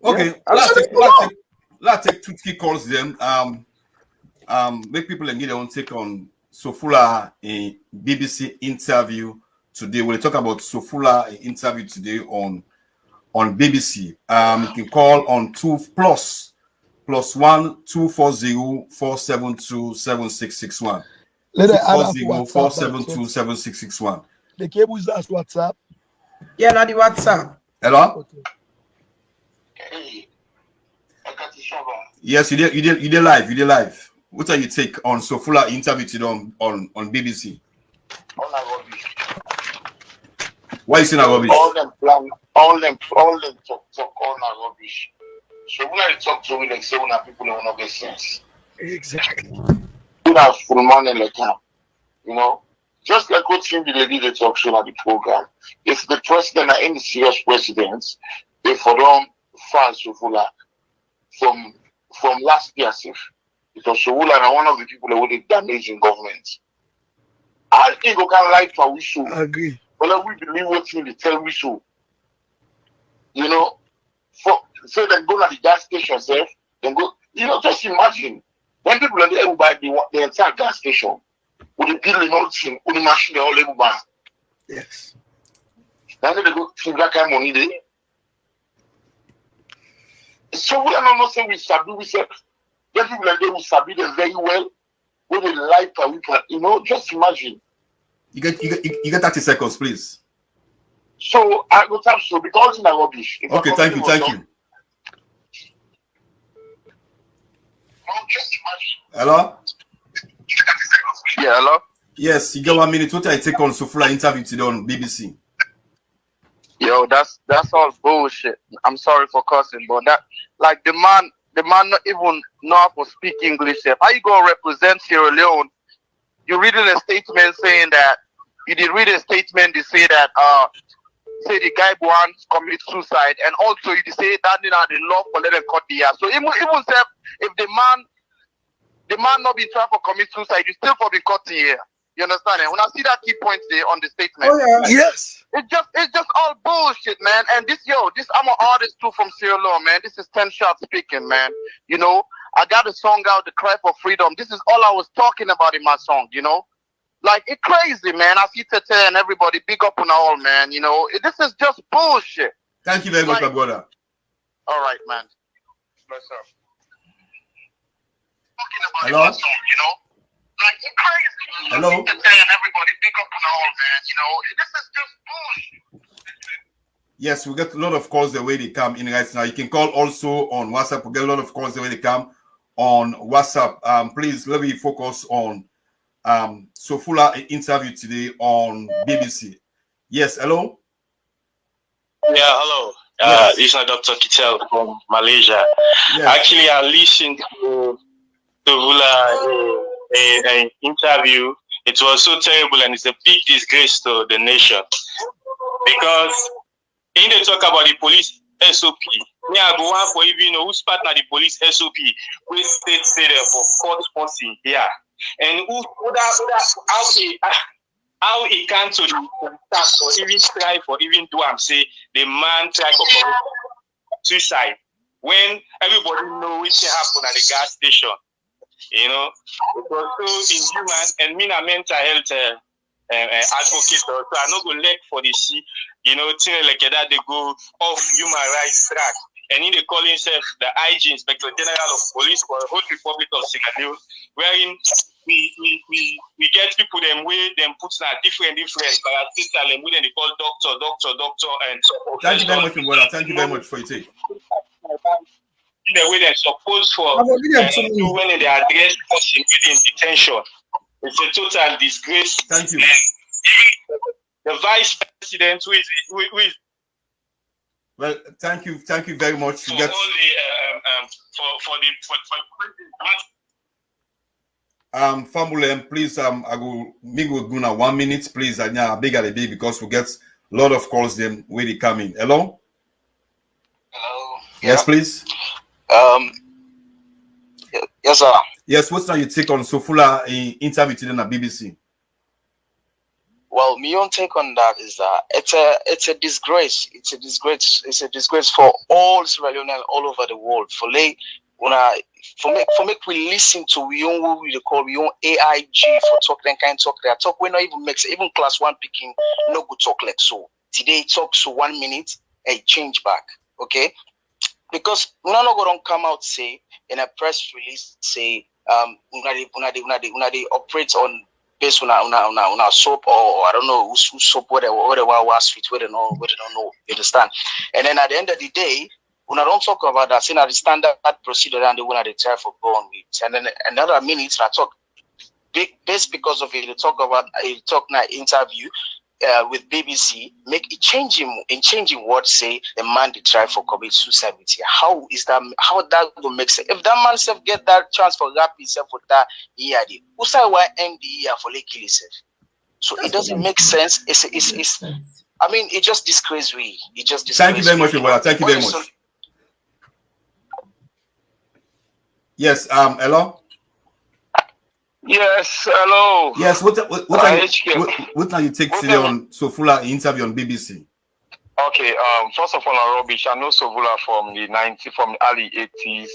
Okay, let's take 2 key calls then. Make people get their own take on Sofula in BBC interview today. We'll talk about Sofula interview today on BBC. You can call on 2+1 240 472 7661. 240 472 7661. The cables that's WhatsApp. Yeah, not the WhatsApp. Hello. Yes, you did live. What are your take on Sofula interview today on BBC? Why you saying rubbish? All them talk all that rubbish. So when I talk to you, like say when people don't know get sense. Exactly. You have full money like that. Just like what team they did the talk show at the program. If the president or any serious presidents, they for them fans Sofula from last year, because Sofula are one of the people that were damaging government. I think we can lie for we show. I agree. But we believe what they tell we show. So then go to the gas station, then go. Just imagine when people are there buy the entire gas station with the building all team, with the machine all able buy. Yes. Now they go to that kind of money there. So we are not saying we sabi. We say the people like they will sabi them very well. When they like we can, just imagine. You get 30 seconds, please. So I go tap so because in rubbish. Okay, thank you. Hello? Yeah, hello? Yes, you got 1 minute. What I take on Sofula interview today on BBC? Yo, that's all bullshit. I'm sorry for cussing, but that, like, the man not even know how to speak English. How you gonna represent Sierra Leone? You reading a statement saying that you did read a statement. They say that say the guy wants commit suicide, and also you say that the law for let them cut the ass. So even say if the man not be trying to commit suicide, you still for be cut here. You understand? And when I see that key points there on the statement, Yes. it's just all bullshit, man. And this I'm an artist too from Sierra Leone, man. This is 10 shots speaking, man. You know, I got a song out, The Cry for Freedom. This is all I was talking about in my song, you know. Like, it's crazy, man. I see Teteh and everybody big up on all, man. You know, this is just bullshit. Thank you very much, my brother. All right, man. Bless up. Hello? You know, like, it's crazy. Hello? I see Teteh and everybody big up on all, man. You know, this is just bullshit. Yes, we get a lot of calls the way they come in right now. You can call also on WhatsApp. We get a lot of calls the way they come on WhatsApp. Please let me focus on Sofula interview today on BBC. Yes, hello? Yeah, hello. Yes. This is Dr. Kitel from Malaysia. Yes. Actually, I listened to Sofula interview. It was so terrible, and it's a big disgrace to the nation. Because in the talk about the police SOP, me I go on for even know who's partner the police SOP, we state say there for court forcing here. And how he can to the task or even try for even do and say the man try to commit suicide when everybody know what happened at the gas station. You know, it was so inhuman, and me a mental health advocate, so I not go leg for the sea, you know, things like that they go off human rights track. And he they call himself the IG Inspector General of Police for the whole Republic of Sierra Leone, wherein we get people them way them put in a different but them we then they call doctor and thank you very much, brother. Thank you very much for your take. In the way they're supposed for do when they address person within detention. It's a total disgrace. Thank you. The vice president who is well, thank you very much. For all the Famulem, please I go mingle Guna 1 minute, please. I know big at the big because we get a lot of calls them where they come in. Hello? Hello. Yes, Yeah. please. Yes, sir. Yes, what's now your take on Sofula in interview today on BBC? Well, my own take on that is that it's a disgrace. It's a disgrace. It's a disgrace for all Sierra Leoneans all over the world. For make we listen to we own what we call we own AIG for talk then kind talk there. Talk we not even makes even class one picking no good talk like so. Today talk so 1 minute change back. Okay? Because none of them come out say in a press release say una they operate on based on a soap or I don't know who soap whatever was fit where they don't know, you understand? And then at the end of the day, when I don't talk about that, saying the standard procedure and the one they try for go on with. And then another minute I talk based because of it, they talk about a talk now interview with BBC, make it changing words say the man they try for commit suicide with you. How that will make sense? If that man self get that chance for rap himself for that year, who say why end the year for like kill himself? So it doesn't make sense. It's I mean it just disgrace we. It just disgrace. Thank you very much, brother. Thank you very much. Yes, hello. Yes, hello. Yes, what are you take today on Sofula interview on BBC? Okay, first of all, Rubbish. I know Sofula from the early 80s,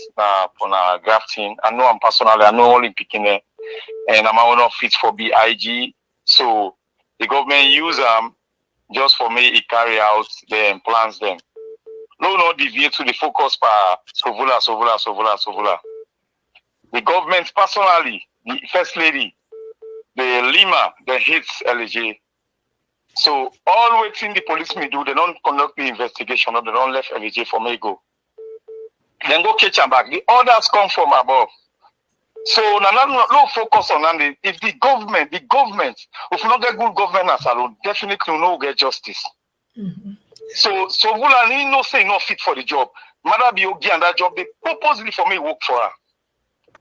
from grafting. I know him personally. I know only picking and I'm not fit for BIG. So the government use just for me. It carry out them plans them. No deviate to the focus for Sofula. The government personally. The first lady, the Lima, the hates LJ. So all waiting the police may do, they don't conduct the investigation or they don't left LJ for me go. Then go catch them back. The orders come from above. So no focus on that. If the government, if not get good governance alone, definitely no get justice. So Vulani no say no fit for the job. Mother be okay and that job they purposely for me work for her.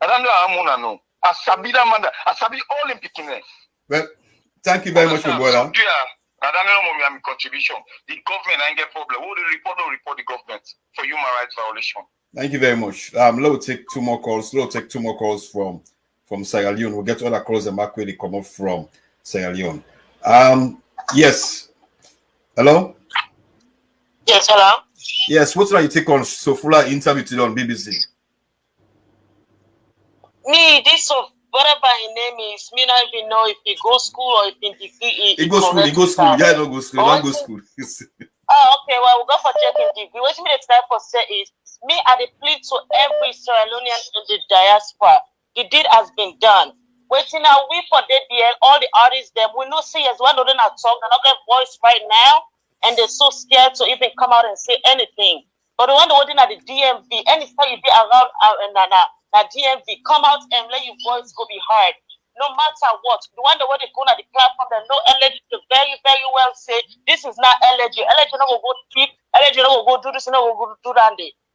I don't know how no. I sabi that man. I sabi all in picking. Well, thank you very much, my brother. I don't know my contribution. The government ain't get problem. Who the report the government for human rights violation. Thank you very much. Let's take two more calls. From Sierra Leone. We'll get all the calls and back where they come up from Sierra Leone. Yes. Hello? Yes, hello. Yes, what are you take on Sofula interview today on BBC? Me, this of whatever his name is, me not even know if he go school or if he go school. Yeah, don't go school. Don't go school. Oh, okay. Well, we'll go for checking TV. What me the time for say is me at the plea to every Sierra Leonean in the diaspora. The deed has been done. Waiting now, we for DDL, all the artists, them we no see as one of them not talk, they're not get voice right now, and they're so scared to even come out and say anything. But the one holding at the DMV, anytime you be around DMV, come out and let your voice go be heard. No matter what, the one that when they go on the platform, they know LG to very, very well say this is not LG. LG no go speak, LG no go do this, no go do that.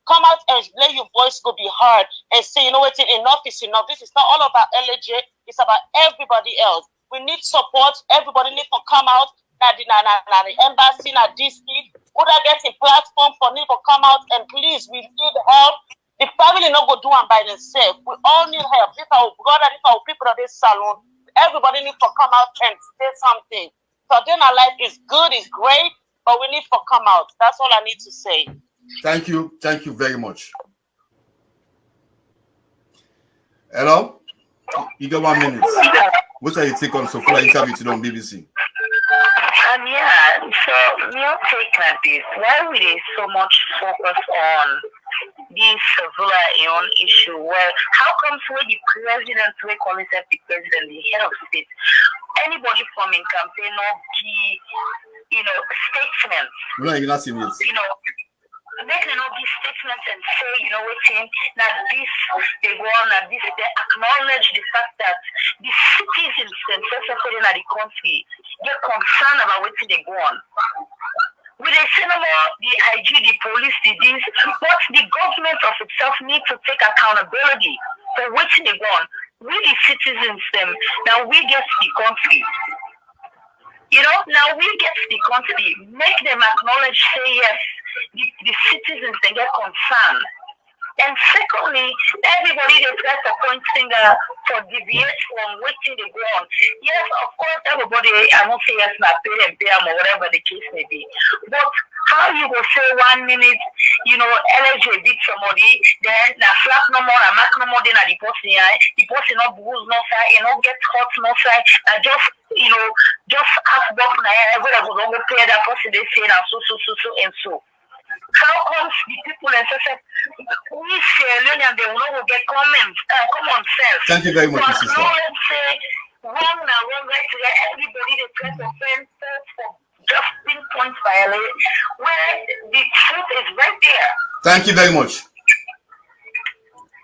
Come out and let your voice go be heard and say, you know what, enough is enough. This is not all about LG, it's about everybody else. We need support, everybody need to come out. The embassy, DC, who are getting platform for need to come out and please, we need help. The family not go do them by themselves. We all need help. This our brother, this our people of this salon. Everybody need to come out and say something. So then our life is good, it's great, but we need to come out. That's all I need to say. Thank you very much. Hello? You got 1 minute. What are you take on Sofula interview today on BBC? Yeah, so your take on this. Why we there so much focus on this Sofula issue? Well, how comes when the president, we call himself the president, the head of state, anybody from in campaign or statements? No, you're not seeing it. Make these statements and say, that this they go on, that this they acknowledge the fact that the citizens themselves in the country get concerned about what they go on. With the cinema, the IG, the police, the this, but the government of itself need to take accountability for what they go on. We the citizens now we get the country. Now we get the country, make them acknowledge, say yes, the citizens, they get concerned. And secondly, everybody they try to point finger for deviate from waiting they go on. Yes, of course, everybody, I won't say yes, not pay them, or whatever the case may be. But how you go say 1 minute, LG beat somebody, then na slap no more, na mark no more, then the person not bruise no side, get hot no side, and just ask both na everybody go pay that person they say now so and so. How comes the people and we say and they will not get common sense? Thank you very much, but sister. Say wrong right to everybody they try to offend for just pinpoint violate where the truth is right there. Thank you very much.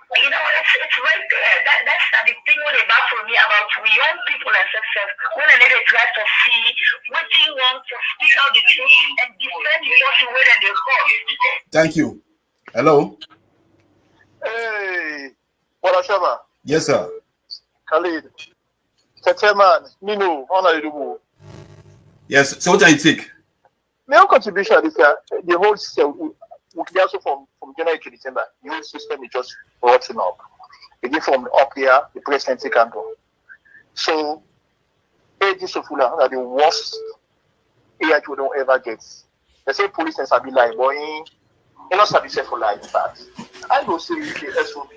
It's right there. That's the thing what they back for me about we young people and success when they try to see what you want to speak out the truth and defend the person where they come. Thank you. Hello. Hey, what Shaba? Yes, sir. Khalid. Teteh man, Nino, how are you doing? Yes. So what do you take? My own contribution is that the whole system, also from January to December, the whole system is just rotting up. Begin from up here, the presidency can go. So, AG Sofula are the worst AIG we don't ever get. They say police and Sabi lie, but you not Sabi say for lie, in fact. I go see the SOB,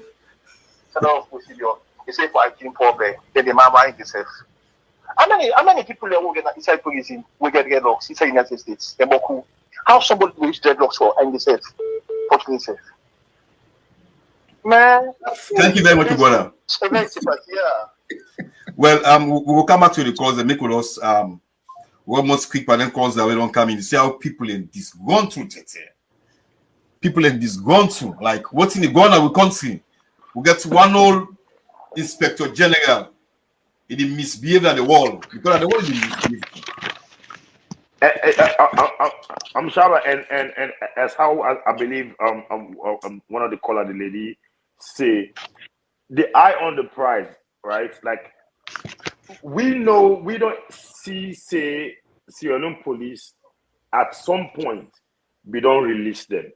Center of Procedure, they say for hygiene problem, then the man mind himself. How many people will get inside prison will get dreadlocks inside the United States? How somebody will use dreadlocks for and themselves, for himself? Man. Thank you very much, brother. Well, we will come back to the calls and make with us we almost quick, but then calls that we don't come in. You see how people in this gone through Teteh. People in this gone through, like what's in the gone our country. We get one whole Inspector General, he misbehaved at the wall because at the wall he misbehaved. I'm sure, and as how I believe one of the caller, the lady say, the eye on the prize, right? Like we know we don't see Sierra Leone police at some point we don't release them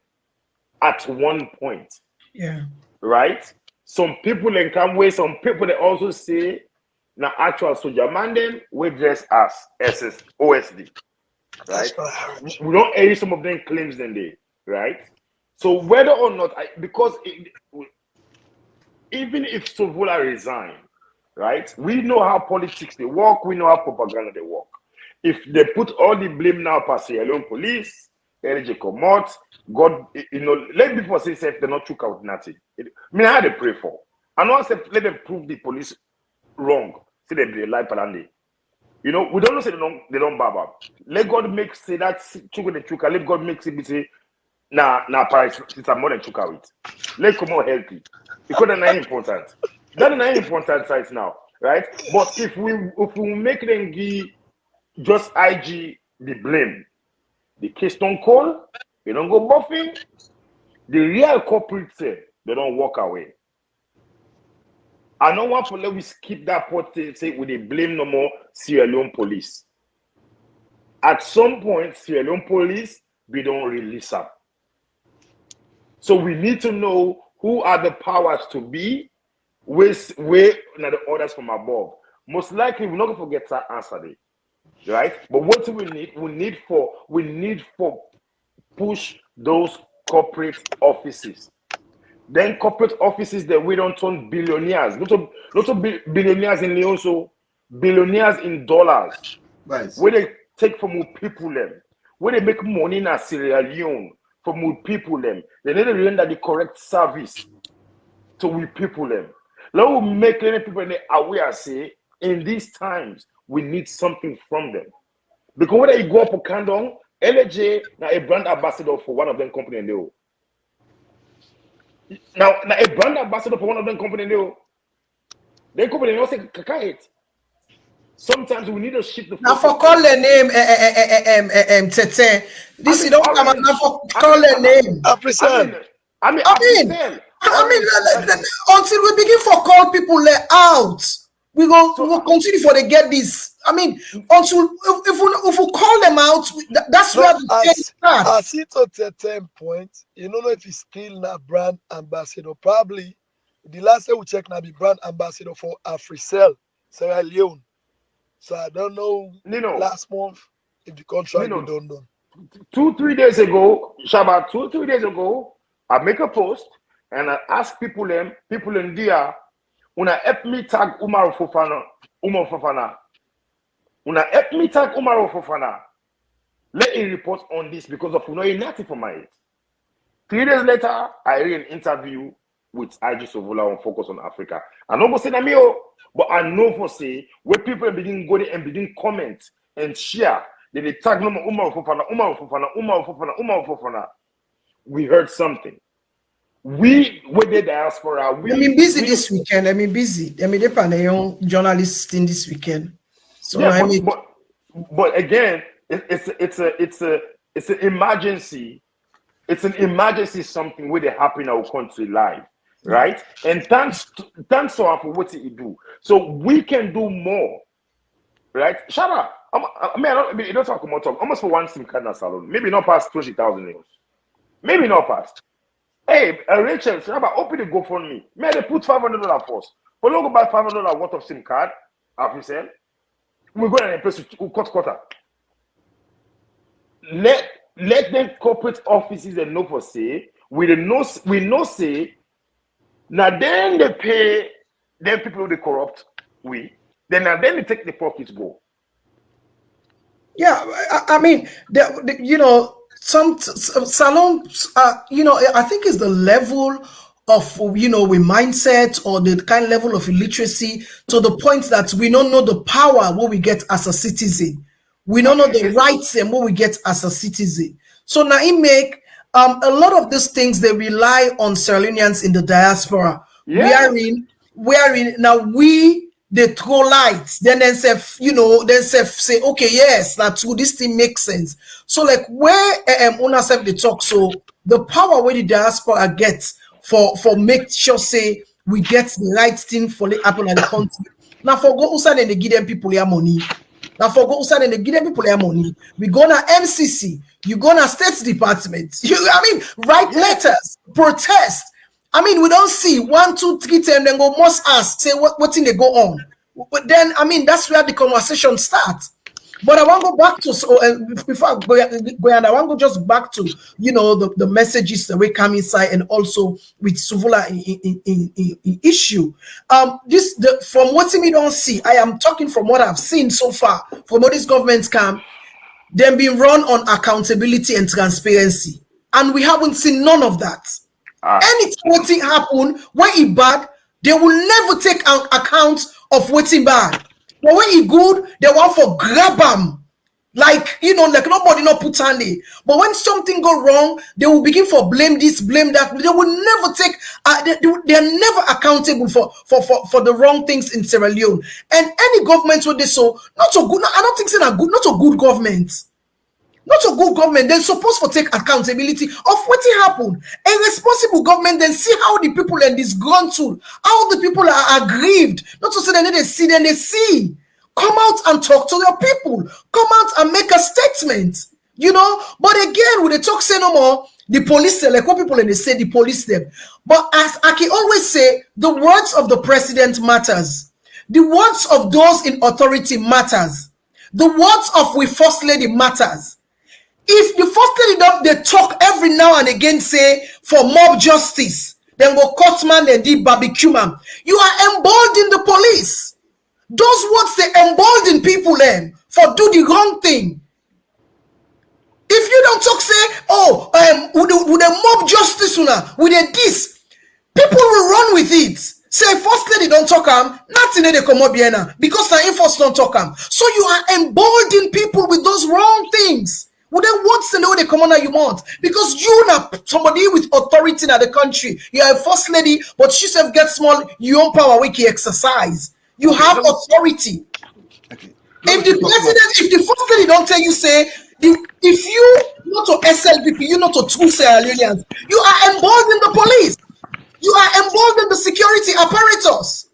at one point. Yeah. Right? Some people then come away, some people they also say now actual soldier man them we dress as SS OSD. Right? We don't hear some of them claims then they, right? So whether or not even if Sovola resign, right? We know how politics they work, we know how propaganda they work. If they put all the blame now for Sierra Leone police, LG Comot, God, let me say if they're not took out nothing. I mean, I had to pray for. And also let them prove the police wrong. See they be lie palande. We don't say they don't baba. Let God make say that chuka. Let God make say Paris it's more than chuka with. Let come out healthy. Because that's not important. That's not important size now, right? But if we make them give just IG the blame, the case don't call, they don't go buffing. The real culprits say they don't walk away. I don't want to let we skip that part to say we they blame no more Sierra Leone police. At some point, Sierra Leone police we don't release them. So we need to know who are the powers to be, where the orders from above. Most likely we're not gonna forget that answer there. Right? But what do we need? We need for push those corporate offices. Then corporate offices that we don't turn billionaires. Not billionaires in Leon, so billionaires in dollars. Right. Where they take from people them. Where they make money in Sierra Leone from people them. They need to render the correct service to we people them. Let we make any people aware say in these times we need something from them. Because when you go up to Kandong, LJ now a brand ambassador for one of them company in there. Now a brand ambassador for one of them company in there. Then company also say sometimes we need to shift the now for call the name Teteh. This you don't come and now for call the name. I mean, until we begin for call people out, we will continue for they get this. I mean, until if we call them out, that's where the thing starts. I see to Teteh point. You don't know if he's still not brand ambassador. Probably the last time we check now be brand ambassador for Africell, Sierra Leone. So I don't know. Nino, last month if the contract be done. 2-3 days ago, Shabbat, 2-3 days ago, I make a post and I ask people in there, una help me tag Umar Fofana. Una help me tag Umar Fofana. Let him report on this because of nothing for my head. 3 days later, I read an interview with IG Sovola on Focus on Africa. I don't go say that me, but I know for say where people begin go there and begin comment and share. They tag no Umar Fofana. We heard something. We with the diaspora. Busy this weekend. Busy. They pan a young journalist in this weekend. So yeah, but again, it's an emergency. It's an emergency something where they happen in our country live, right? And thanks for what you do. So we can do more, right? Shut up. You don't talk about talk. Almost for one SIM card in a salon. Maybe not past 20,000 euros. Maybe not past. Hey, Rachel, open the GoFundMe. May they put $500 first. But don't go buy $500 worth of SIM card. After sale, we go and place quarter. Let them corporate offices and know for say we know say now then they pay them people they corrupt then they take the profits go. Yeah, I mean, some salons, I think it's the level of, we mindset or the kind of level of illiteracy to the point that we don't know the power what we get as a citizen. We don't know the rights and what we get as a citizen. So now it make a lot of these things, they rely on Sierra Leoneans in the diaspora. Yeah. wherein now we they throw lights, then say, say, okay, yes, that's true, this thing makes sense. So like where una self they talk, so the power where the diaspora gets for make sure say we get the right thing for the happen at the country. Now for go outside and they give them people their money. Now for go outside and they give them people their money. We go to MCC, you go to State Department, write letters, protest. We don't see 1, 2, 3 times, then go must ask, say what thing they go on. But then, that's where the conversation starts. But I want to go back to, before I go on, I want to go just back to, the messages that we come inside and also with Suvula in issue. From what we don't see, I am talking from what I've seen so far, from what this government come, they've been run on accountability and transparency. And we haven't seen none of that. Anything happen when it bad, they will never take account of what's bad. But when it good, they want for grab them. Like nobody not put on it. But when something go wrong, they will begin for blame this, blame that. They will never take, they are never accountable for the wrong things in Sierra Leone. And any government with this, so not so good. I don't think it's not a good government. Not a good government, they're supposed to take accountability of what happened. A responsible government, then see how the people in this disgruntled, how the people are aggrieved. Not to say that they see, then they see. Come out and talk to your people. Come out and make a statement. But again, when they talk say no more, the police say, like what people and they say the police them. But as I can always say, the words of the president matters. The words of those in authority matters. The words of we first lady matters. If the first lady don't they talk every now and again, say for mob justice, then go cut man and did barbecue man, you are emboldening the police. Those words they embolden people then for do the wrong thing. If you don't talk, say, with the mob justice with the this, people will run with it. Say first lady don't talk nothing they come up here because the enforce don't talk So you are emboldening people with those wrong things. Well, then what's the know they come on you want? Because you not somebody with authority in the country. You are a first lady, but she self gets small, you own power wiki exercise. You have authority. Okay. If the first lady don't tell you, say, if you not to SLBP, you not to true Sierra Leoneans, you are emboldening the police. You are emboldening the security apparatus.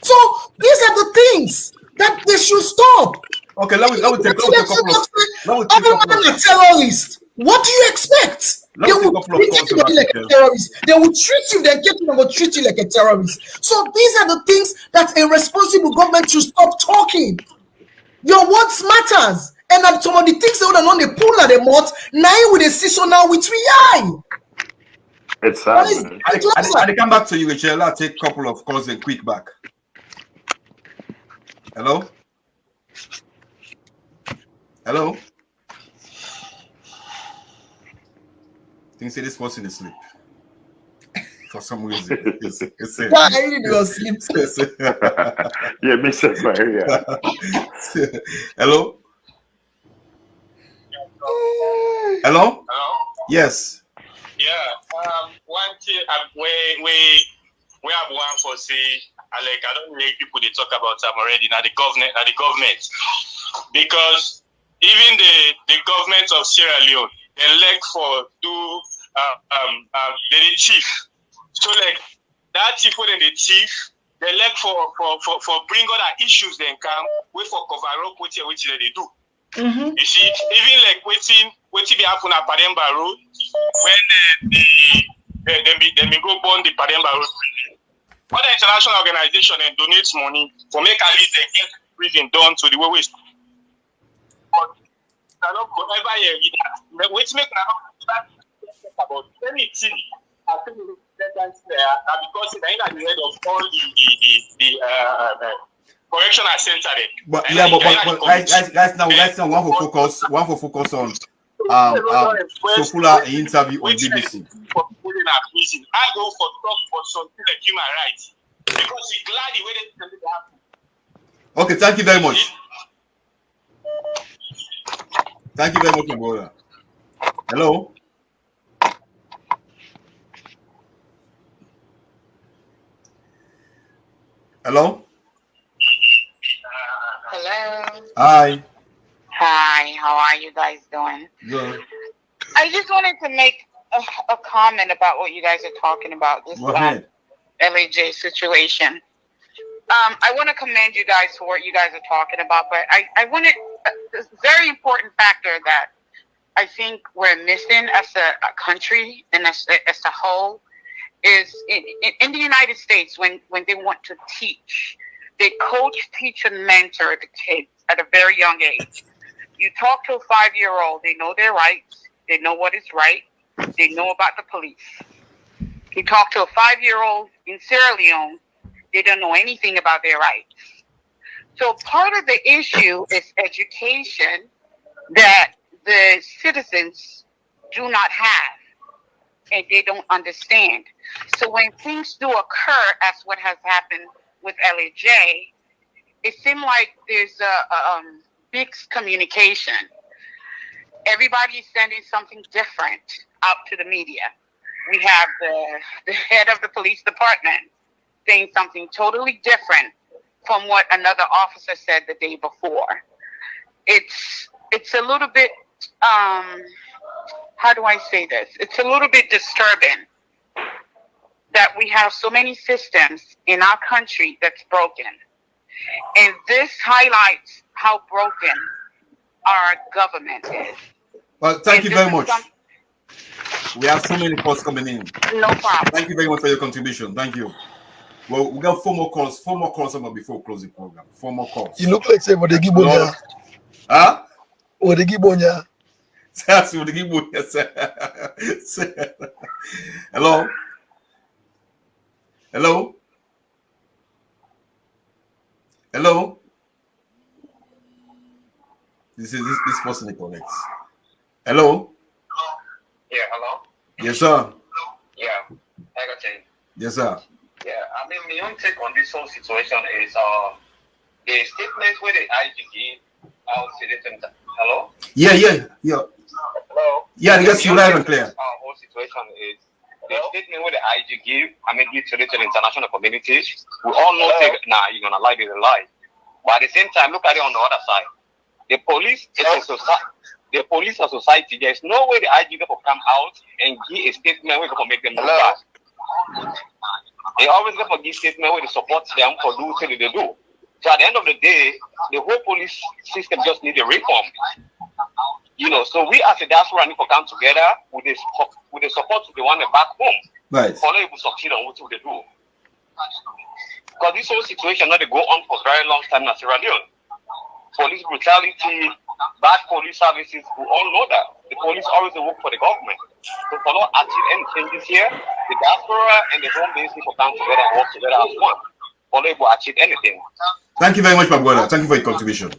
So these are the things that they should stop. Okay, let me take a couple of terrorist. What do you expect? They will treat you like a terrorist. They will treat you, they will treat you like a terrorist. So these are the things that a responsible government should stop talking. Your words matters. And that some of the things that on the pull at the mouth, now with the season now with 3 eye. It's sad. I come back to you, Rachel. I'll take a couple of calls and quick back. Hello? Hello? I think say this person is asleep. For some reason. Why are you asleep? Yeah, makes sense right here. Hello? Hello? Yes. Yeah. One thing we have one for say, like I don't know if people they talk about them already now the government. Because even the government of Sierra Leone, they elect for the chief. So like that chief when the chief, they elect for bring other issues then come wait for cover up which they do. Mm-hmm. You see, even like waiting be happen at Pademba Road when they go burn the Pademba Road. Other international organization and donates money for make at least they get everything done to the way we. But I don't ever hear that. Which make about anything. I think because at the head of all the correctional center. But yeah, but guys now one for focus on Sofula interview on BBC. I go for talk for something like human rights because he glad the way they happen. Okay, thank you very much. Thank you very much, my brother. Hello. Hello? Hello. Hi. Hi, how are you guys doing? Good. I just wanted to make a comment about what you guys are talking about, this Go ahead. LAJ situation. I want to commend you guys for what you guys are talking about, but I want to, a very important factor that I think we're missing as a country and as a whole is in the United States, when they want to teach, they coach, teach, and mentor the kids at a very young age. You talk to a 5-year-old, they know their rights, they know what is right, they know about the police. You talk to a 5-year-old in Sierra Leone, they don't know anything about their rights. So part of the issue is education that the citizens do not have and they don't understand. So when things do occur, as what has happened with LAJ, it seems like there's a mixed communication. Everybody's sending something different out to the media. We have the head of the police department saying something totally different from what another officer said the day before. It's a little bit, how do I say this? It's a little bit disturbing that we have so many systems in our country that's broken. And this highlights how broken our government is. Well, thank you very much. We have so many calls coming in. No problem. Thank you very much for your contribution. Thank you. Well, we got 4 more calls. 4 more calls before we close the program. 4 more calls. You look like say what they give Hello? Huh? What they give Bonya? That's what they give Bonya. Hello? Hello? Hello? This person connects. Hello? Yeah, hello? Yes, sir. Yeah, I got you. Yes, sir. Yeah, I mean, my own take on this whole situation is the statement where the IG give out citizens. Hello? Yeah. Hello? Yeah, I guess you live and clear. Whole situation is the statement where the IG give, give to the international communities. We all know that you're gonna lie, they're a lie. But at the same time, look at it on the other side. The police is a society. The police are society. There's no way the IG will come out and give a statement where they can make them look bad. They always go for give statement where they support them for do what they do. So at the end of the day, the whole police system just needs a reform. So we as a diaspora need to come together with the support to the one back home. Right. For them to succeed on what they do. Because this whole situation not go on for a very long time in Sierra Leone. Police brutality, bad police services, we all know that. The police always work for the government. So for not achieve any changes here, the diaspora and the home base need to come together and work together as one. For not able to achieve anything. Thank you very much, my brother. Thank you for your contribution.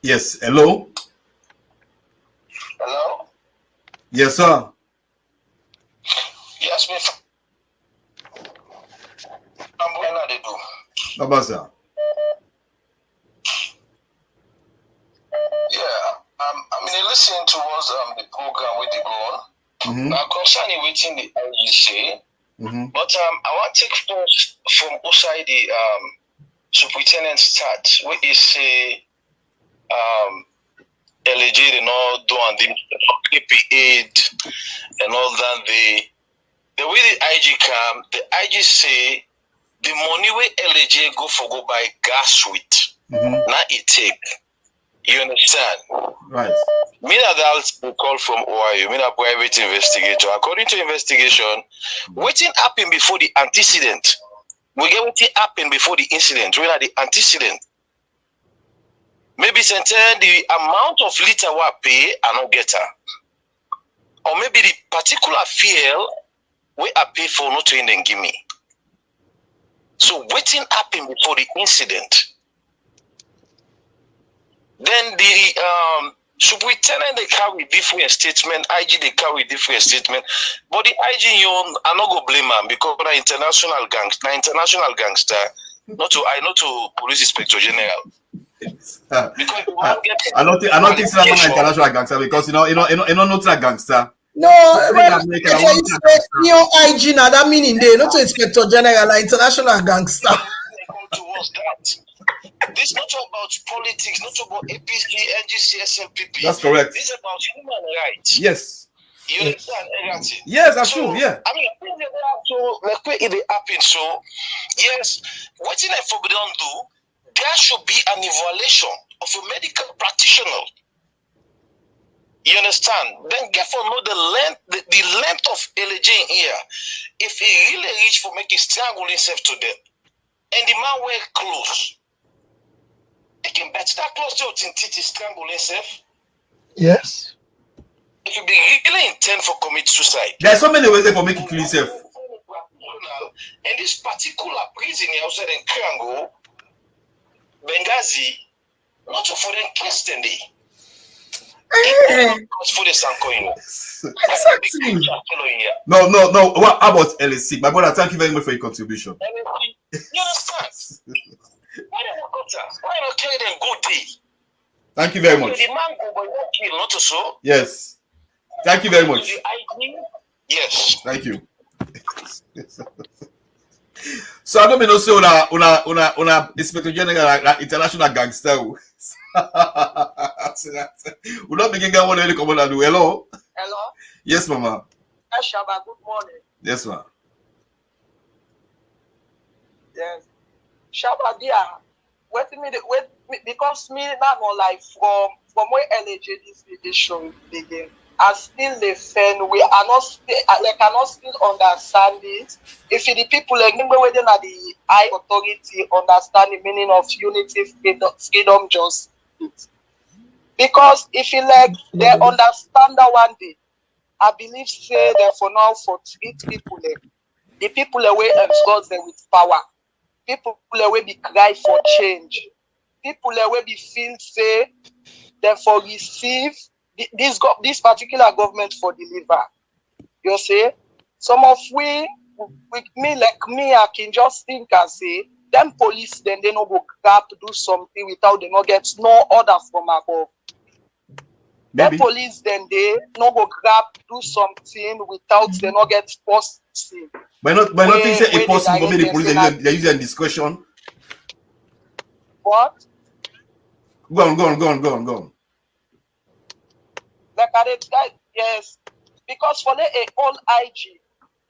Yes, hello? Hello? Yes, sir. Yes, me. Sir. I listening towards the program with the go on. Now concerning waiting the IG say, but I want to take first from outside the superintendent start where he say LAJ they not do and the KP8 and all that the way the IG come, the IG say the money where LAJ go buy gas with, now it take. You understand? Right. Me adults call from Ohio, me a private investigator. According to investigation, waiting happened before the antecedent. We get what happened before the incident, really the antecedent. Maybe certain the amount of liter we pay I not get her. Or maybe the particular fuel we are pay for not to then give me. So waiting happened before the incident. Then the superintendent they carry different statement, IG they carry different statement. But the IG I not go blame him because the international gangster, not to police inspector general. I don't think it's an international gangster because you know not a gangster. No, new IG now that meaning they not to Inspector General, like international gangster. Towards that. This is not about politics, not about APC, NGC, SMPP. That's correct. This is about human rights. Yes. You understand? Yes, that's true. Yeah. I mean, so like where it happen. So yes, what I for don't do, there should be an evaluation of a medical practitioner. You understand? Then get for know the length of LG in here. If he really reach for making strangle himself to them, and the man wear clothes, he can bet that close to strangle himself. Yes. If you be really intent for commit suicide, there's so many ways for making kill yourself. And this particular prison outside in Kirango, Benghazi, not for them case then they. For the Sankoino. Exactly. No. What about LSC? My brother, thank you very much for your contribution. You understand? Why not tell them good day? Thank you very much. The man go by not kill, not so. Yes. Thank you very much. Yes. Thank you. So I don't mean also una Inspector General like international gangster. We don't begin get one really come on and do. Hello. Hello. Yes, Mama. Shaba, good morning. Yes, ma'am. Yes. Shaba, dear. Wait because me now more like from where LAJ this show begin. I still the fan. We are not still like cannot still understand it. If the people like whether the high authority understand the meaning of unity, freedom, justice. Because if you like they understand that one day, I believe say that for now for treat people the people away ensure them with power. People away be cry for change. People away be feel say therefore receive this particular government for deliver. You see, some of we with me like me, I can just think and say them police then they no go grab to do something without they not get no order from above. Them police then they no go grab do something without they not get posting. But not think say impossible for me the police they use their discretion. What? Go on. Like yes, because for the all IG,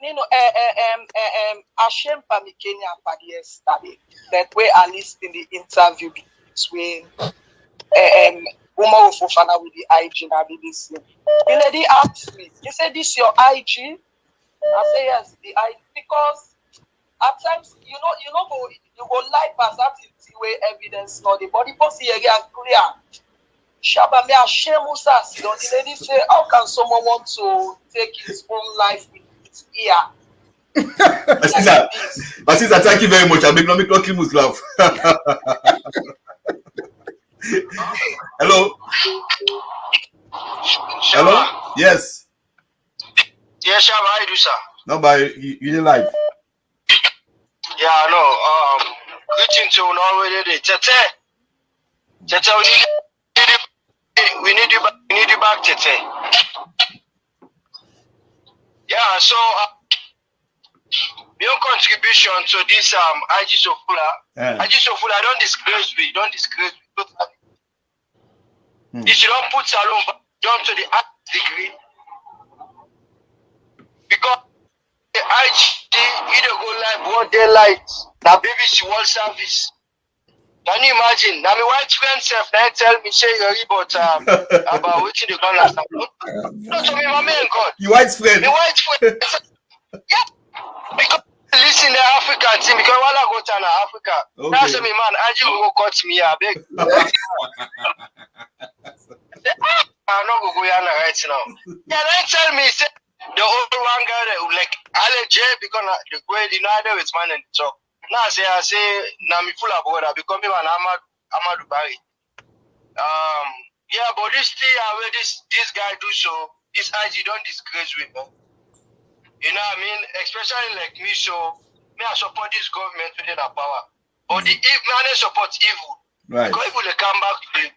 you know, Ashem Pamikenya Padi yesterday that way at least in the interview between Umar Fofana with the IG na BBC. The lady asked me, he said, "This your IG?" I say yes, the IG, because at times you go lie past that way evidence not the body post here and clear. Shaba me Ashem Musa, the lady say, how can someone want to take his own life with his ear? But sister, thank you very much. I make no talking must laugh. Hello. Hello. Yes. Yes, Shaba, how you do, sir? No, but you live. Yeah, I know. Greeting to already. Teteh, we need you back, Teteh. Yeah, so your contribution to this IG Sofula. IG Sofula, don't disgrace me. Totally. If you don't put Salon down to the degree, because the IG either go live broad daylight, now BBC World Service. Can you imagine? Now my white friend self now tell me say you about what you gonna last. No, to me, my man God. You white friend. The white friend. Yeah. Because listen the African team, because while I go to Africa, now say me man, I just go cut me a big. I'm not going to go right now. Yeah, they tell me say the old one guy like LJ because the way the neither is man and talk. Now I say now me full of order because me man Amadou Barry. Yeah, but this thing where this guy do so, this IG don't disgrace with me. You know what I mean? Especially like me, so me I support this government within our power. But the man support evil. Right. Because evil they come back to you.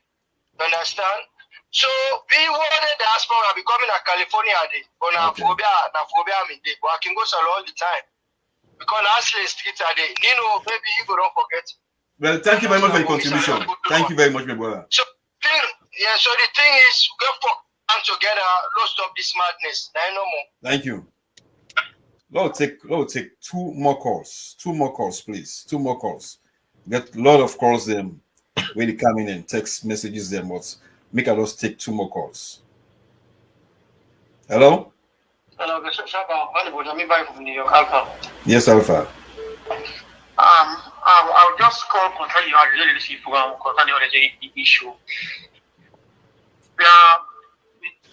Understand? So we were the diaspora becoming a California day on a phobia me day, but I can go solo all the time. Because lastly street a day. Nino, maybe you don't forget. Well, thank you very much for your contribution. Thank you very much, my brother. So so the thing is go for come together, let's stop this madness. No more. Thank you. Lord, take two more calls. Two more calls, please. Two more calls. Get a lot of calls them when they come in and text messages them, but make us take two more calls. Hello? Hello, Shaba. From New York, Alpha. Yes, Alpha. I'll just call concerning your relationship concerning the issue.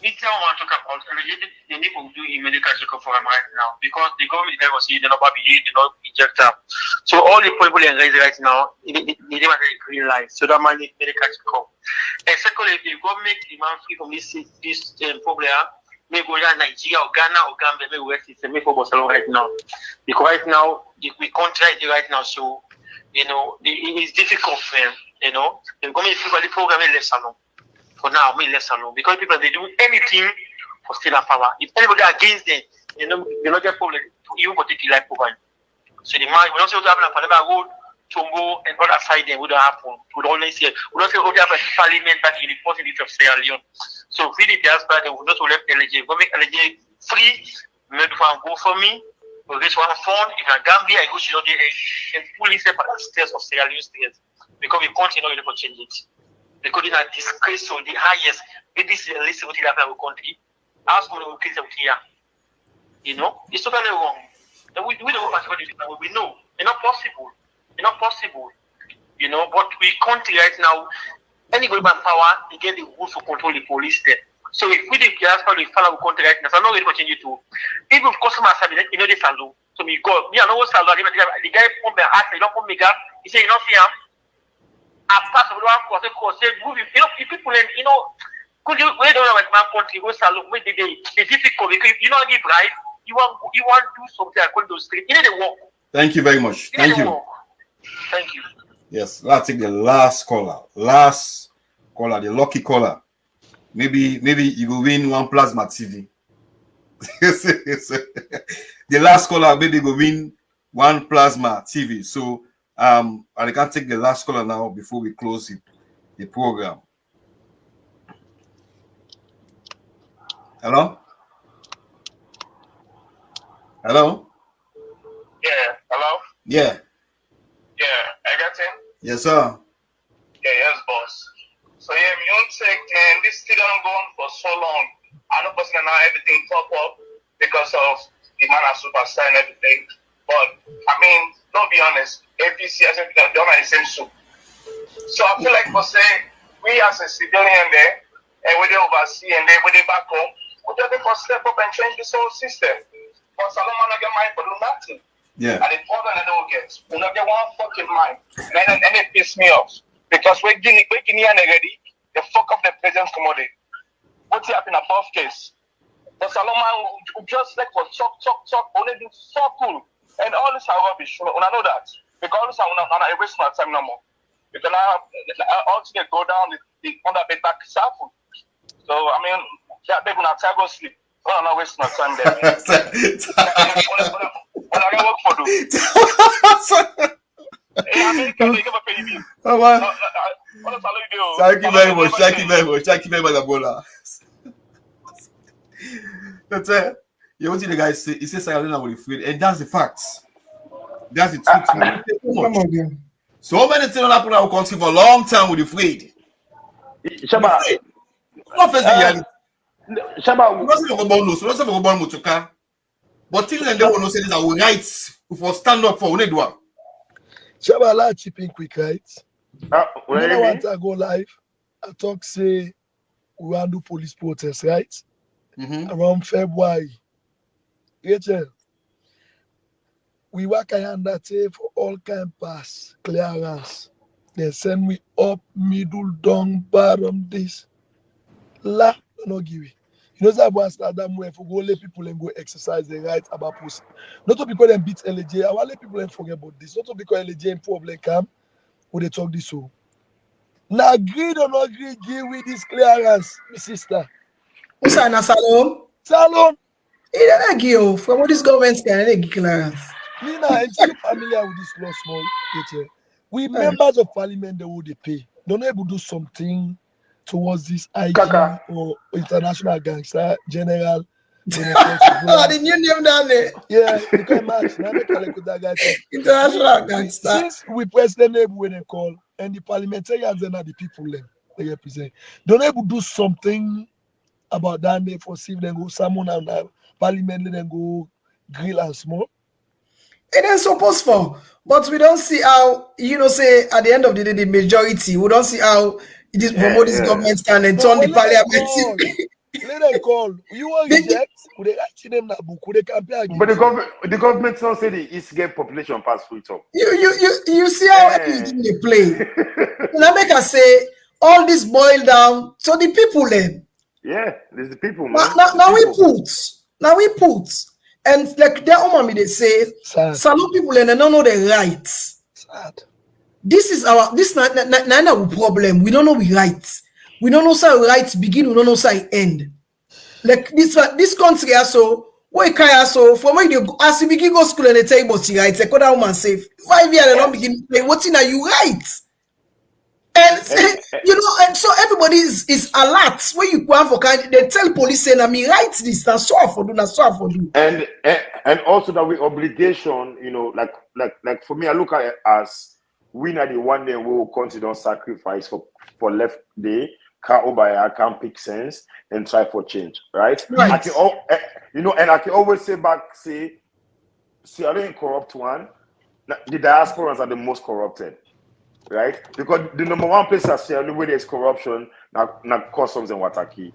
We don't want to talk about the need to do a medical checkup for him right now because the government never see the number be not inject them. So all the people engaged right now, they never have a green light. So that might need medical checkup. And secondly, if the government demand free from this problem, maybe go to Nigeria or Ghana or Gambia, maybe West is maybe for Barcelona right now. Because right now we contract it right now, so it's difficult for them. The government people the program is less alone. For now, me less alone because people they do anything for still have power. If anybody against them, they not get problem even for taking life program. So the man we don't say what happen on Panama Road, Tombo, and other side then would happen. We don't say we don't say what happen in Parliament back in the positive of Sierra Leone. So really Diaspora they would not let LG go make LG free, made for go for me. For this one phone, if a Gambia I go to the and fully separate states of Sierra Leone states because we continue to change it. Because it's a disgrace to the highest. It is a list of what happened in our country. Ask me to kill them here. It's totally wrong. We don't know. We know. It's not possible. It's not possible. But we country right now, any government power, they get the rules to control the police there. So if we the Diaspora, we follow our country right now, so I'm not going to change it to. Even if customers have it, they salute. So me go. Me, I know what salute. The guy from the heart, he don't come me gap. He say, you don't see him. Apart from the course, if people, could you wait on my country, go salute, it's difficult because you don't give right, you want to do something according to the street. You need to work. Thank you very much. Thank you. Thank you. Yes, let's take the last caller. Last caller, the lucky caller. Maybe you will win one plasma TV. The last caller, maybe you will win one plasma TV. So I can take the last caller now before we close the program. Hello? Hello? Yeah, hello? Yeah. Yeah, I got him? Yes, sir. Yeah, yes, boss. So yeah, we don't take, man, this still don't go on for so long. I know personally now everything top up because of the man of superstar and everything. But I mean, don't be honest, APC has everything done at the same soup. So I feel like for saying we as a civilian there, and we they oversee and then we they back home, we just for step up and change this whole system. But Solomon not get mind for do nothing. Yeah. And the problem they don't get, we not get one fucking mind. And it pisses me off. Because we're getting here already, the fuck up the president's commodity. What's happening above case? But Solomon just like for talk, only do so cool. And all this are rubbish. I know that. Because all this are not waste my time no more. Because now all to go down the under bed back Shameful. So I mean, yeah, baby, now try go sleep. I'm not wasting my time there. What I work for do? Thank you very much. Thank you very much. Thank you very much, Abola. That's it. You want the guy say he says Sayalina will be free, and that's the facts. That's the truth. So many things happen in our country for a long time with the afraid. Shaba. Not first the reality. Shaba. We don't say about no, so we don't say about motoka. But things like they will not say these are our rights for stand up for when they do. Shaba, I'll chip in quick, right? When I want to go live, I talk say we want to do police protests, right? Around February. Rachel, we work under for all kind pass clearance. They send me up, middle, down, bottom, this. La, no give it. You know that once that way for go let people and go exercise the right about post. Not to because they beat LJ. I want let people and forget about this. Not to because LJ and problem come when they talk this so. Now agree or not agree, give with this clearance, my sister. Usana Salon. Salon. He don't give from what this government can give clearance. Nina, until you familiar with this law small, we members of parliament they would pay. Don't able to do something towards this IG Kaka. or international gangster general. The new name down there. Yeah, you can match. Now make that guy talk. International gangster. Since we president name when they call and the parliamentarians and the people they represent, don't able to do something about that name for see them go someone and parliament then go grill and small. It ain't supposed for, but we don't see how say at the end of the day the majority we don't see how it is promote this government can and turn the parliament. Let them call. You want reject? Could they write them that book? Could they compare? But the government don't say the East Gate population pass free talk. You see how everything they play. Now make us say all this boil down to the people then. Yeah, there's the people, man. Now we put. And like their own they say, some people and they don't know their rights. Sad. This is our problem. We don't know we rights. We don't know how rights begin. We don't know how end. Like this country also, from when you as you begin go school and they tell you about your rights, like what that woman say, 5 years they don't begin play. What's in you rights? And and so everybody is alert when you go for kind. They tell police saying, "I mean, write this. That's so for do. And also that we obligation, like for me, I look at it as we are the one day we will continue to sacrifice for left day, can't obey, can't pick sense and try for change, right? I can, and I can always say, I don't corrupt one. The diasporans are the most corrupted. Right, because the number one place I see where there's corruption, not customs and Wataki.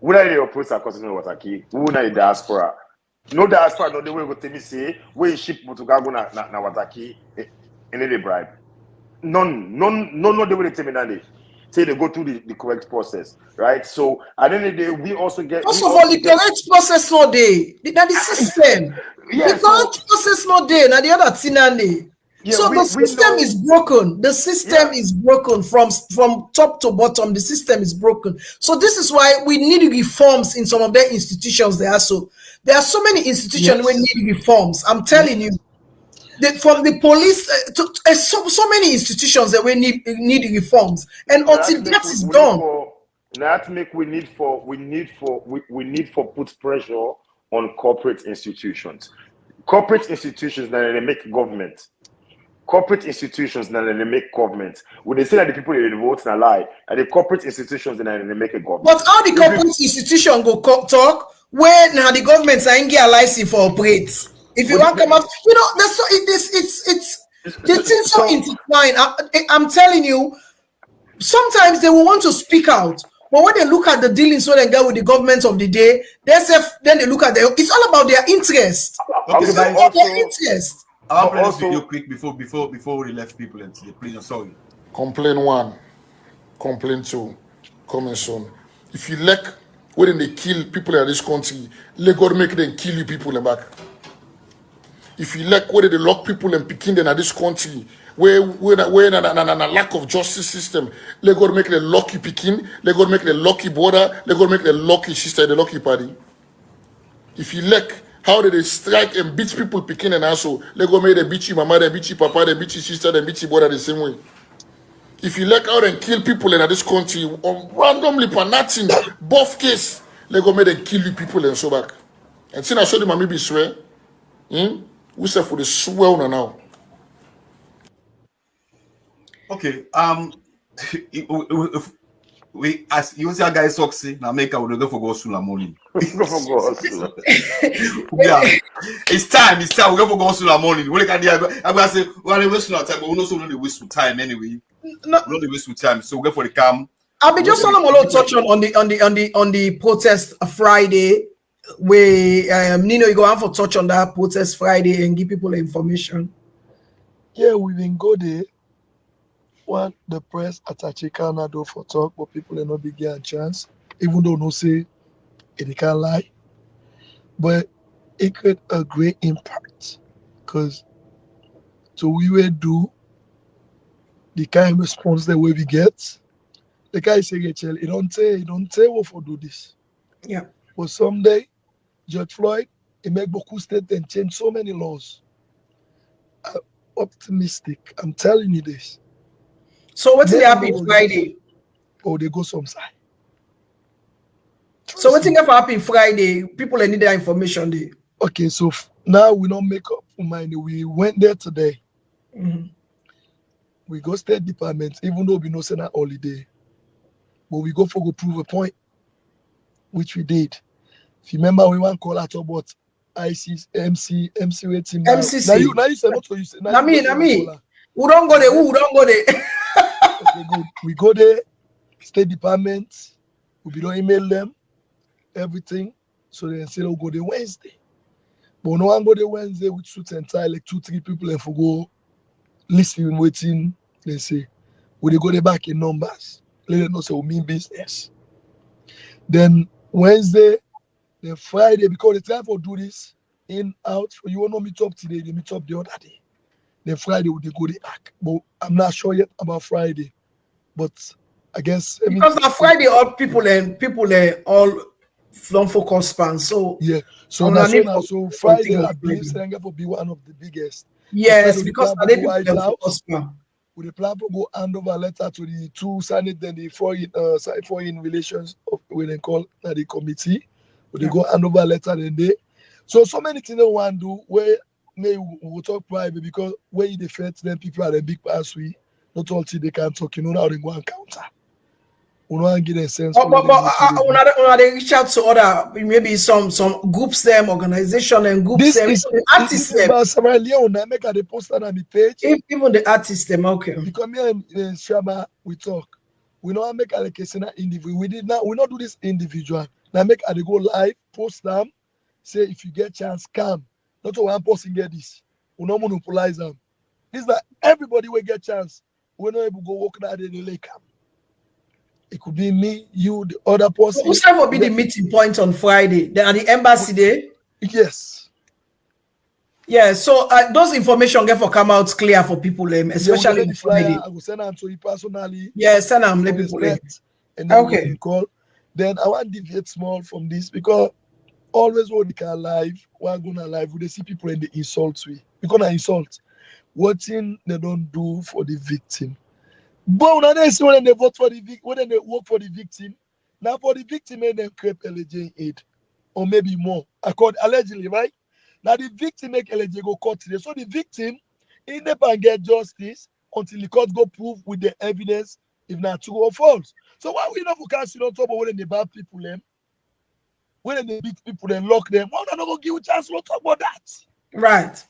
When are the opposite customs and Wataki? Who are the diaspora? No diaspora, no the way go tell me say where ship to go na Wataki and then they bribe. None the way they tell me that they say they go through the correct process, right? So at the end of the day, we also get. First of all, the correct process not there. That's the system. The correct process not there. Now the other thing Yeah, so the system is broken. The system is broken from top to bottom. The system is broken. So this is why we need reforms in some of their institutions. There are so many institutions where need reforms. I'm telling you, from the police to so many institutions that we need reforms. And until that is done, we need for put pressure on corporate institutions. Corporate institutions that they make government. Corporate institutions that they make government. When they say that the people they vote and lie, and the corporate institutions that they make a government. But how the corporate institution go talk when now the government are get a license for operate? If you want to come out, that's so it's the things so intertwined. I'm telling you, sometimes they will want to speak out, but when they look at the dealings so they get with the government of the day, then they look at it's all about their interest. It's all about their interest. I'll play this video quick before we left people into the prison. Sorry. Complaint 1, complaint 2, coming soon. If you like when they kill people in this country, let God make them kill you people in the back. If you like where they lock people and picking them in this country, where a lack of justice system, let God make them lock you picking, let God make them lock you border, let God make them lock you sister, the lock you party. If you like how did they strike and beat people picking and also let go make them beat you mama, they beat you papa, they beat you sister, they beat you brother the same way. If you like out and kill people in this country randomly for nothing, both case, let go make them kill you people and so back. And since I saw them maybe swear, we say for the swear now. Okay, we as you see a guy succeed now make we go for go soon morning. Yeah, it's time. We go for go soon morning. We can I'm gonna say well we waste no time, but we also don't waste time anyway. No, we don't waste time, so we go for the calm. I'll be just touch on the protest Friday where Nino you go on for touch on that protest Friday and give people the information. Yeah, we been go there. Want the press attache Canada for talk, but people are not be getting a chance, even though no say it can't lie. But it could a great impact because so we will do the kind of response that we get the guy say, Rachel, he don't say what for do this. Yeah. But someday, George Floyd, he make beaucoup state and change so many laws. I'm optimistic. I'm telling you this. So what's the happen Friday? Oh, they go some side. So what's gonna happen Friday? People need their information there. Okay, so now we don't make up for mind. We went there today. We go State Department, even though we know it's not holiday. But we go for go prove a point, which we did. If you remember, we want to call out about ICC, MC waiting now. MCC. Now you say not so you say. Now me. Who don't go there? Who don't go there? Okay, good. We go there, State Department. We don't email them everything. So they say they'll go there Wednesday. But no one go there Wednesday with suit and tie, like 2-3 people and for go listening, waiting. They say, will they go there back in numbers? Let them know say we mean business. Then Wednesday, then Friday, because the time for do this in out, you will not meet up today, they meet up the other day. Then Friday will they go there back. But I'm not sure yet about Friday. But I guess because on Friday all people all don't focus span. So yeah, so that's now. So Friday I believe Senegal will be one of the biggest. Yes, because I did focus span. With the plan to go hand over letter to the two Senate and the foreign relations of what they call the committee. Would they go hand over letter then they so many things they want to do where maybe we'll talk private because where you defend them people are the big pass we not all they can talk, you know, now they go and counter. We don't get a sense. But they reach out to other maybe some groups, them organization and groups. This them, is artists. I make a post on the page. Even the artists, them okay. Because me and Shaba we talk. We don't make a case in individual. We not do this individual. Now make a go live, post them, say if you get chance, come. Not one person get this. We don't monopolize them. It's like everybody will get chance. We're not able to go walk that in the lake. It could be me, you, the other person. Which time will be the meeting point on Friday? Then at the embassy day? Yes. Yeah, so those information get for come out clear for people, especially the flyer. I will send them to you personally. Yeah, send them let people. And then okay. Call. Then I want to deviate small from this because always when we can live, we're gonna live, we see people in the insult we. We're gonna insult. What thing they don't do for the victim. But when they vote for the victim, when they work for the victim, now for the victim, they create LJ aid, or maybe more, allegedly, right? Now the victim make LJ go court today, so the victim, he never get justice until the court go prove with the evidence if not true or false. So why we not focus on top of when they bad people them, when they beat people then lock them? Why not go give a chance to talk about that? Right.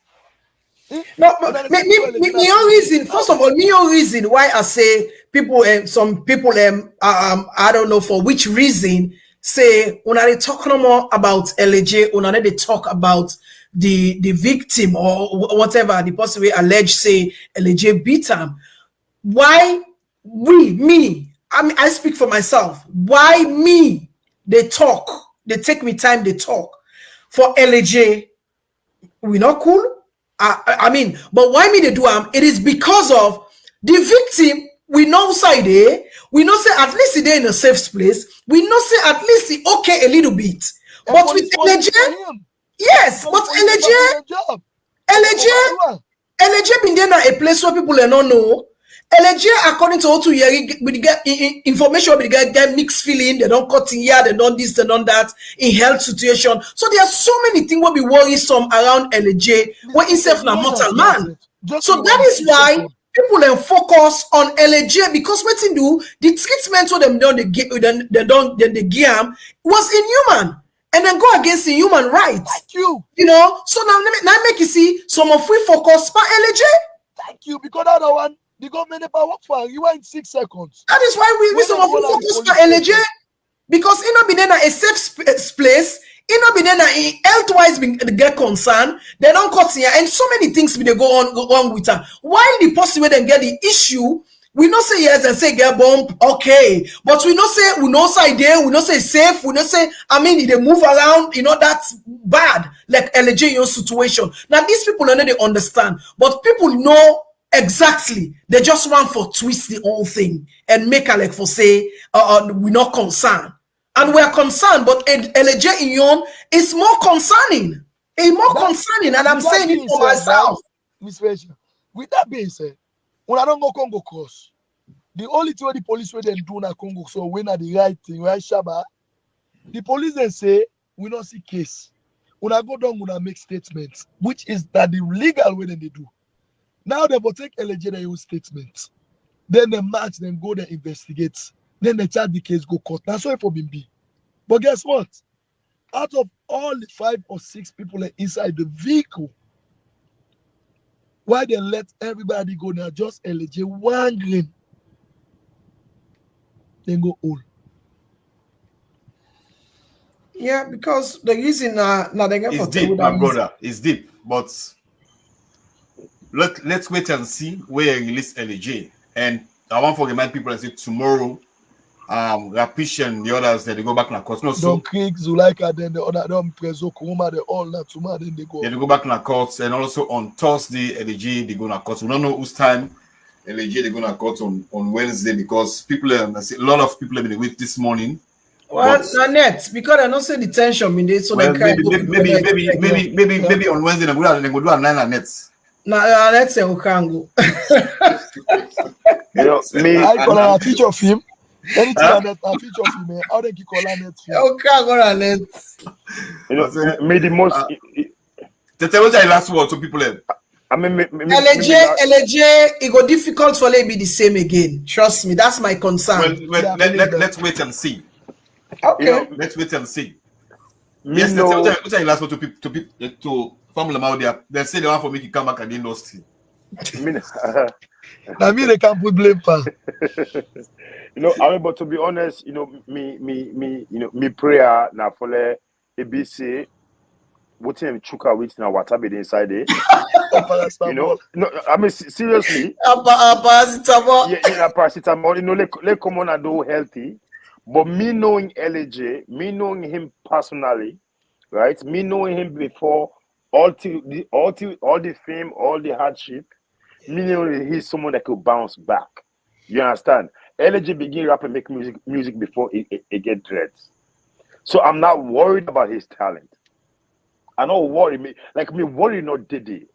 No, me own reason. First of all, me own reason why I say people some people I don't know for which reason say when they talk no more about LJ, when they talk about the victim or whatever the person we allege say LJ beat him. Why I speak for myself. Why me? They talk. They take me time. They talk for LJ. We not cool. I mean, but why me they do it is because of the victim. We know side there. We know say at least they in a safe place. We know say at least he okay a little bit. And but with LJ, yes, but LJ been there a place where people don't know. LJ according to Otu Yeri, we get information, we get mixed feeling. They don't cut in here, they don't this, they don't that in health situation. So there are so many things will be worrisome around LJ. When himself na mortal man. So that is why people then focus on LJ because what they do the treatment for them done they give was inhuman and then go against the human rights. Thank you. You know, so now make you see some of we focus on LJ. Thank you, because that one. The government never work for you in 6 seconds. That is why we some of you focus on LJ because it not be in a safe place, it not be in health-wise get concerned, they don't cut here, and so many things be they go on with her. While the person when they get the issue, we not say yes and say get bomb, okay, but we not say we not say there, we not say safe, we not say they move around, you know that's bad like LJ your situation. Now these people don't they understand, but people know. Exactly. They just want for twist the whole thing and make a like for say we're not concerned. And we're concerned, but LJ Inyon is more concerning. It's more concerning, and I'm saying it for myself. Miss Rachel, with that being said, when I don't go Congo cross, the only thing the police where they do na Congo, so when are the right thing, right, Shaba? The police then say we don't see case. When I go down, when I make statements, which is that the legal way that they do. Now they will take LJ their own statements. Then they match, then go there investigate. Then they charge the case, go court. That's why for be. But guess what? Out of all the 5 or 6 people inside the vehicle, why they let everybody go now? Just LJ 1 grain. Then go all. Yeah, because the reason now they get It's for deep, my brother. It's deep, but let's wait and see where he release LJ. And I want to remind people and say tomorrow, Rapish and the others they go back in the court. No, so Don't Krieg, Zulaika, then the other don't Prezo Kuma, they all that tomorrow, then they go. they go back in the courts, and also on Thursday, LJ they go to court. We don't know whose time LJ they go to court on Wednesday because people a lot of people have been waiting this morning. Well, net because I don't say detention mean they so well, they maybe on Wednesday they go do a 9 nets. Now let's say Okango. You know, me I call a feature of him. Anything like that, a feature of him, how they call a net film. Okango and net. You know, me the most Teteh, what's your last word to people? I mean, LJ, it go difficult for them be the same again. Trust me, that's my concern. Well, let's wait and see. Okay, you know, let's wait and see. Yes, what's your last word to family out there? They say they want for me to come back at the industry. Now me they can't put blame for. You know, I mean, but to be honest, you know, me prayer now for the ABC. What him chuka with now whatever inside there. You know, no, I mean seriously. Paracetamol. Yeah, paracetamol. You know, let come on and do healthy. But me knowing LJ, me knowing him personally, right? Me knowing him before all the fame, all the hardship. Me knowing he's someone that could bounce back. You understand? LJ begin rap and make music before it get dreads. So I'm not worried about his talent. I don't worry me worry not Diddy.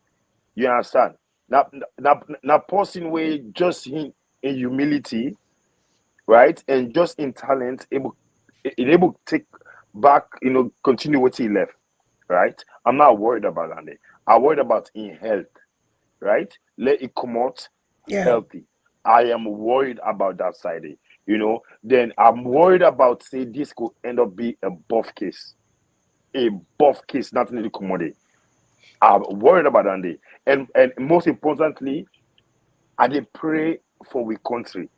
You understand? Now person way just in humility, right? And just in talent, able to take back, you know, continue what he left. Right? I'm not worried about that. I'm worried about in health. Right? Let it come out healthy. I am worried about that side. You know, then I'm worried about say this could end up being a buff case. A buff case, nothing to commodity. I'm worried about that. And most importantly, I did pray for we country.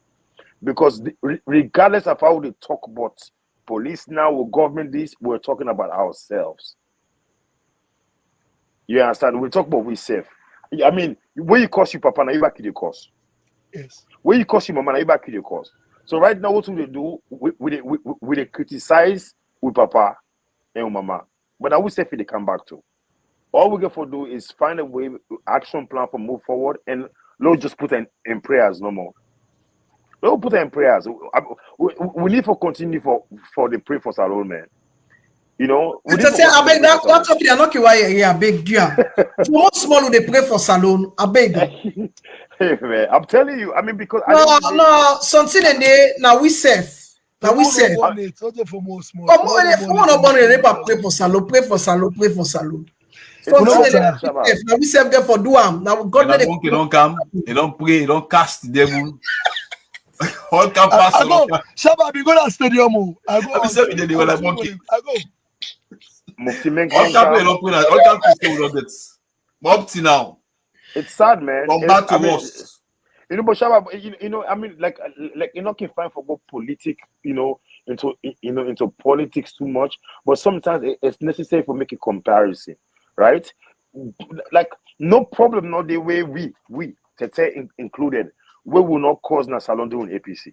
Because regardless of how they talk about police now or government this, we're talking about ourselves. You understand? We talk about we self. I mean, when you curse your papa, now you back to the cause. Yes. When you curse your mama, now you back to the cause. So right now, what we do, we criticize with papa and mama. But I will say if they come back to. All we get for do is find a way, action plan for move forward, and Lord just put in prayers no more. Lord put in prayers. We need to continue for the pray for Salon, man. You know, I beg that topic are not here. I beg you. For small they pray for Salon. I beg. Hey man, I'm telling you. I mean, because no, something in there now we safe. Now we say, for more small. Pray for Salon, pray for Salon, pray for Salon. Now we serve them for Duam. Now God let it don't come, they don't pray, they don't cast the devil. All can pass. I go. Shaba, be go to stadium. I go. I go. All can up to now. It's sad, man. From bad to worse. You know, but Shaba, you know, I mean, like you're not fine for go politic, you know, into politics too much. But sometimes it's necessary for make a comparison, right? Like no problem, not the way we Teteh included, we will not cause na salon doing APC.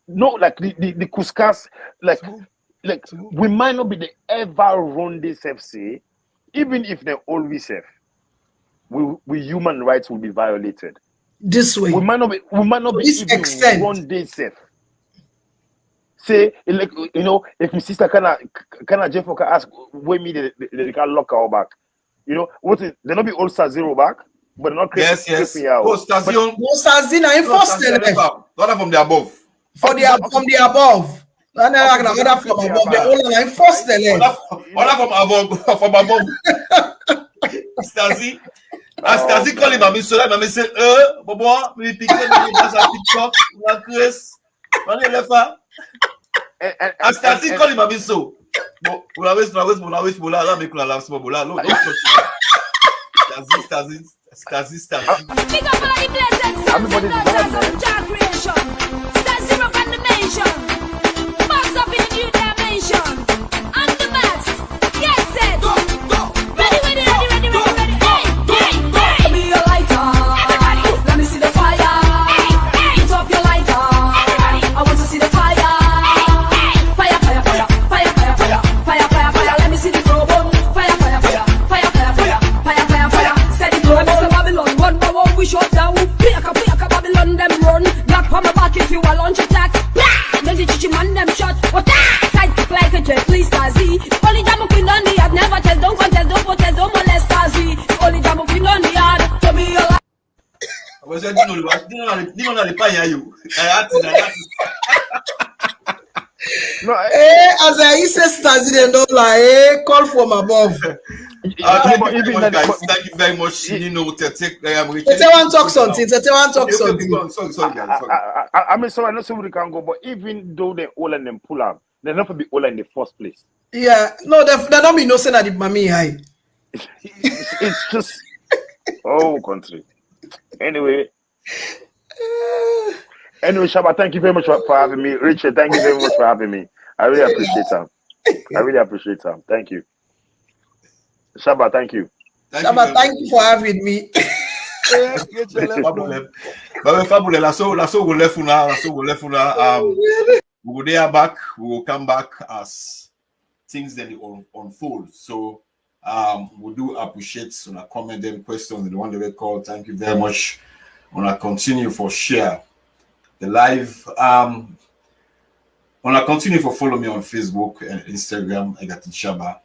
No, like the Kuskas, like we might not be the ever run this FC, even if they always have. We human rights will be violated. this way. We might not be this even extent. 1 day safe. Say, like, you know, if my sister can Jeff can ask where me they can lock our back. You know, what is they not be all star zero back, but not yes. Oh, Station. No, Sazina in first level. Not from the above. From the above. Order from above. The whole line first level. Order from above. Stasi. As Stasi call him, Mami Sola, Mami say, Bobo, we pick him in the TikTok, la Chris, Mami Lefa. As Stasi call him, Mami So. Bola, make la last Bola. No, Stasi. Big up all the blessed sons and daughters of Jah creation. Stasi rock on the nation. Box up in a new dimension. On the best. Get set. Go. Ready. Hey. Give me your lighter. Everybody. Let me see the fire. Put up your lighter. Everybody. I want to see the fire. Fire. Let me see the throw bone. Fire. Set it low. Mr. Babylon, one by one we shut down. Piaka Babylon them run. Black on my back if you a launch attack. Then the chichi man them shot. What that? Sidekick like a jet, please Stasi. Only Jamu queen on the yard. Never test, don't contest, don't protest, don't molest Stasi. Only Jamu queen on the yard. To be your life. I was saying, Dino na paya you. No, as I say Stasi they don't lie. Call from above. Thank you very much, Nino. Teteh want talk something. Sorry. I mean, sorry, I know somebody can go, but even though they all and them pull up, they never be all in the first place. Yeah, no, they don't be no saying that the mommy high. It's just country. Anyway, Shaba, thank you very much for having me. Richard, thank you very much for having me. I really appreciate them. Thank you. Shaba, thank you. Shaba, thank you for having me. We will there back. We will come back as things then unfold. So we do appreciate when I comment them questions and the one they call. Thank you very much. When I continue for share the live. When I continue for follow me on Facebook and Instagram, I got the Shaba.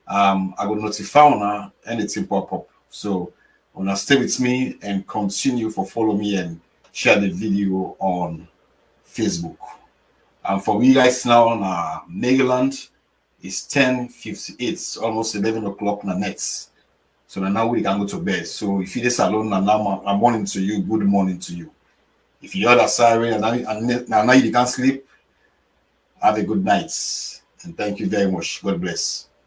I will notify on anything pop up. So when I stay with me and continue for follow me and share the video on Facebook. For me guys now on Maryland, it's 10:58, almost 11 o'clock na next. So now we can go to bed. So if you're alone now, I'm morning to you, good morning to you. If you're the siren and now you can't sleep, have a good night. And thank you very much. God bless.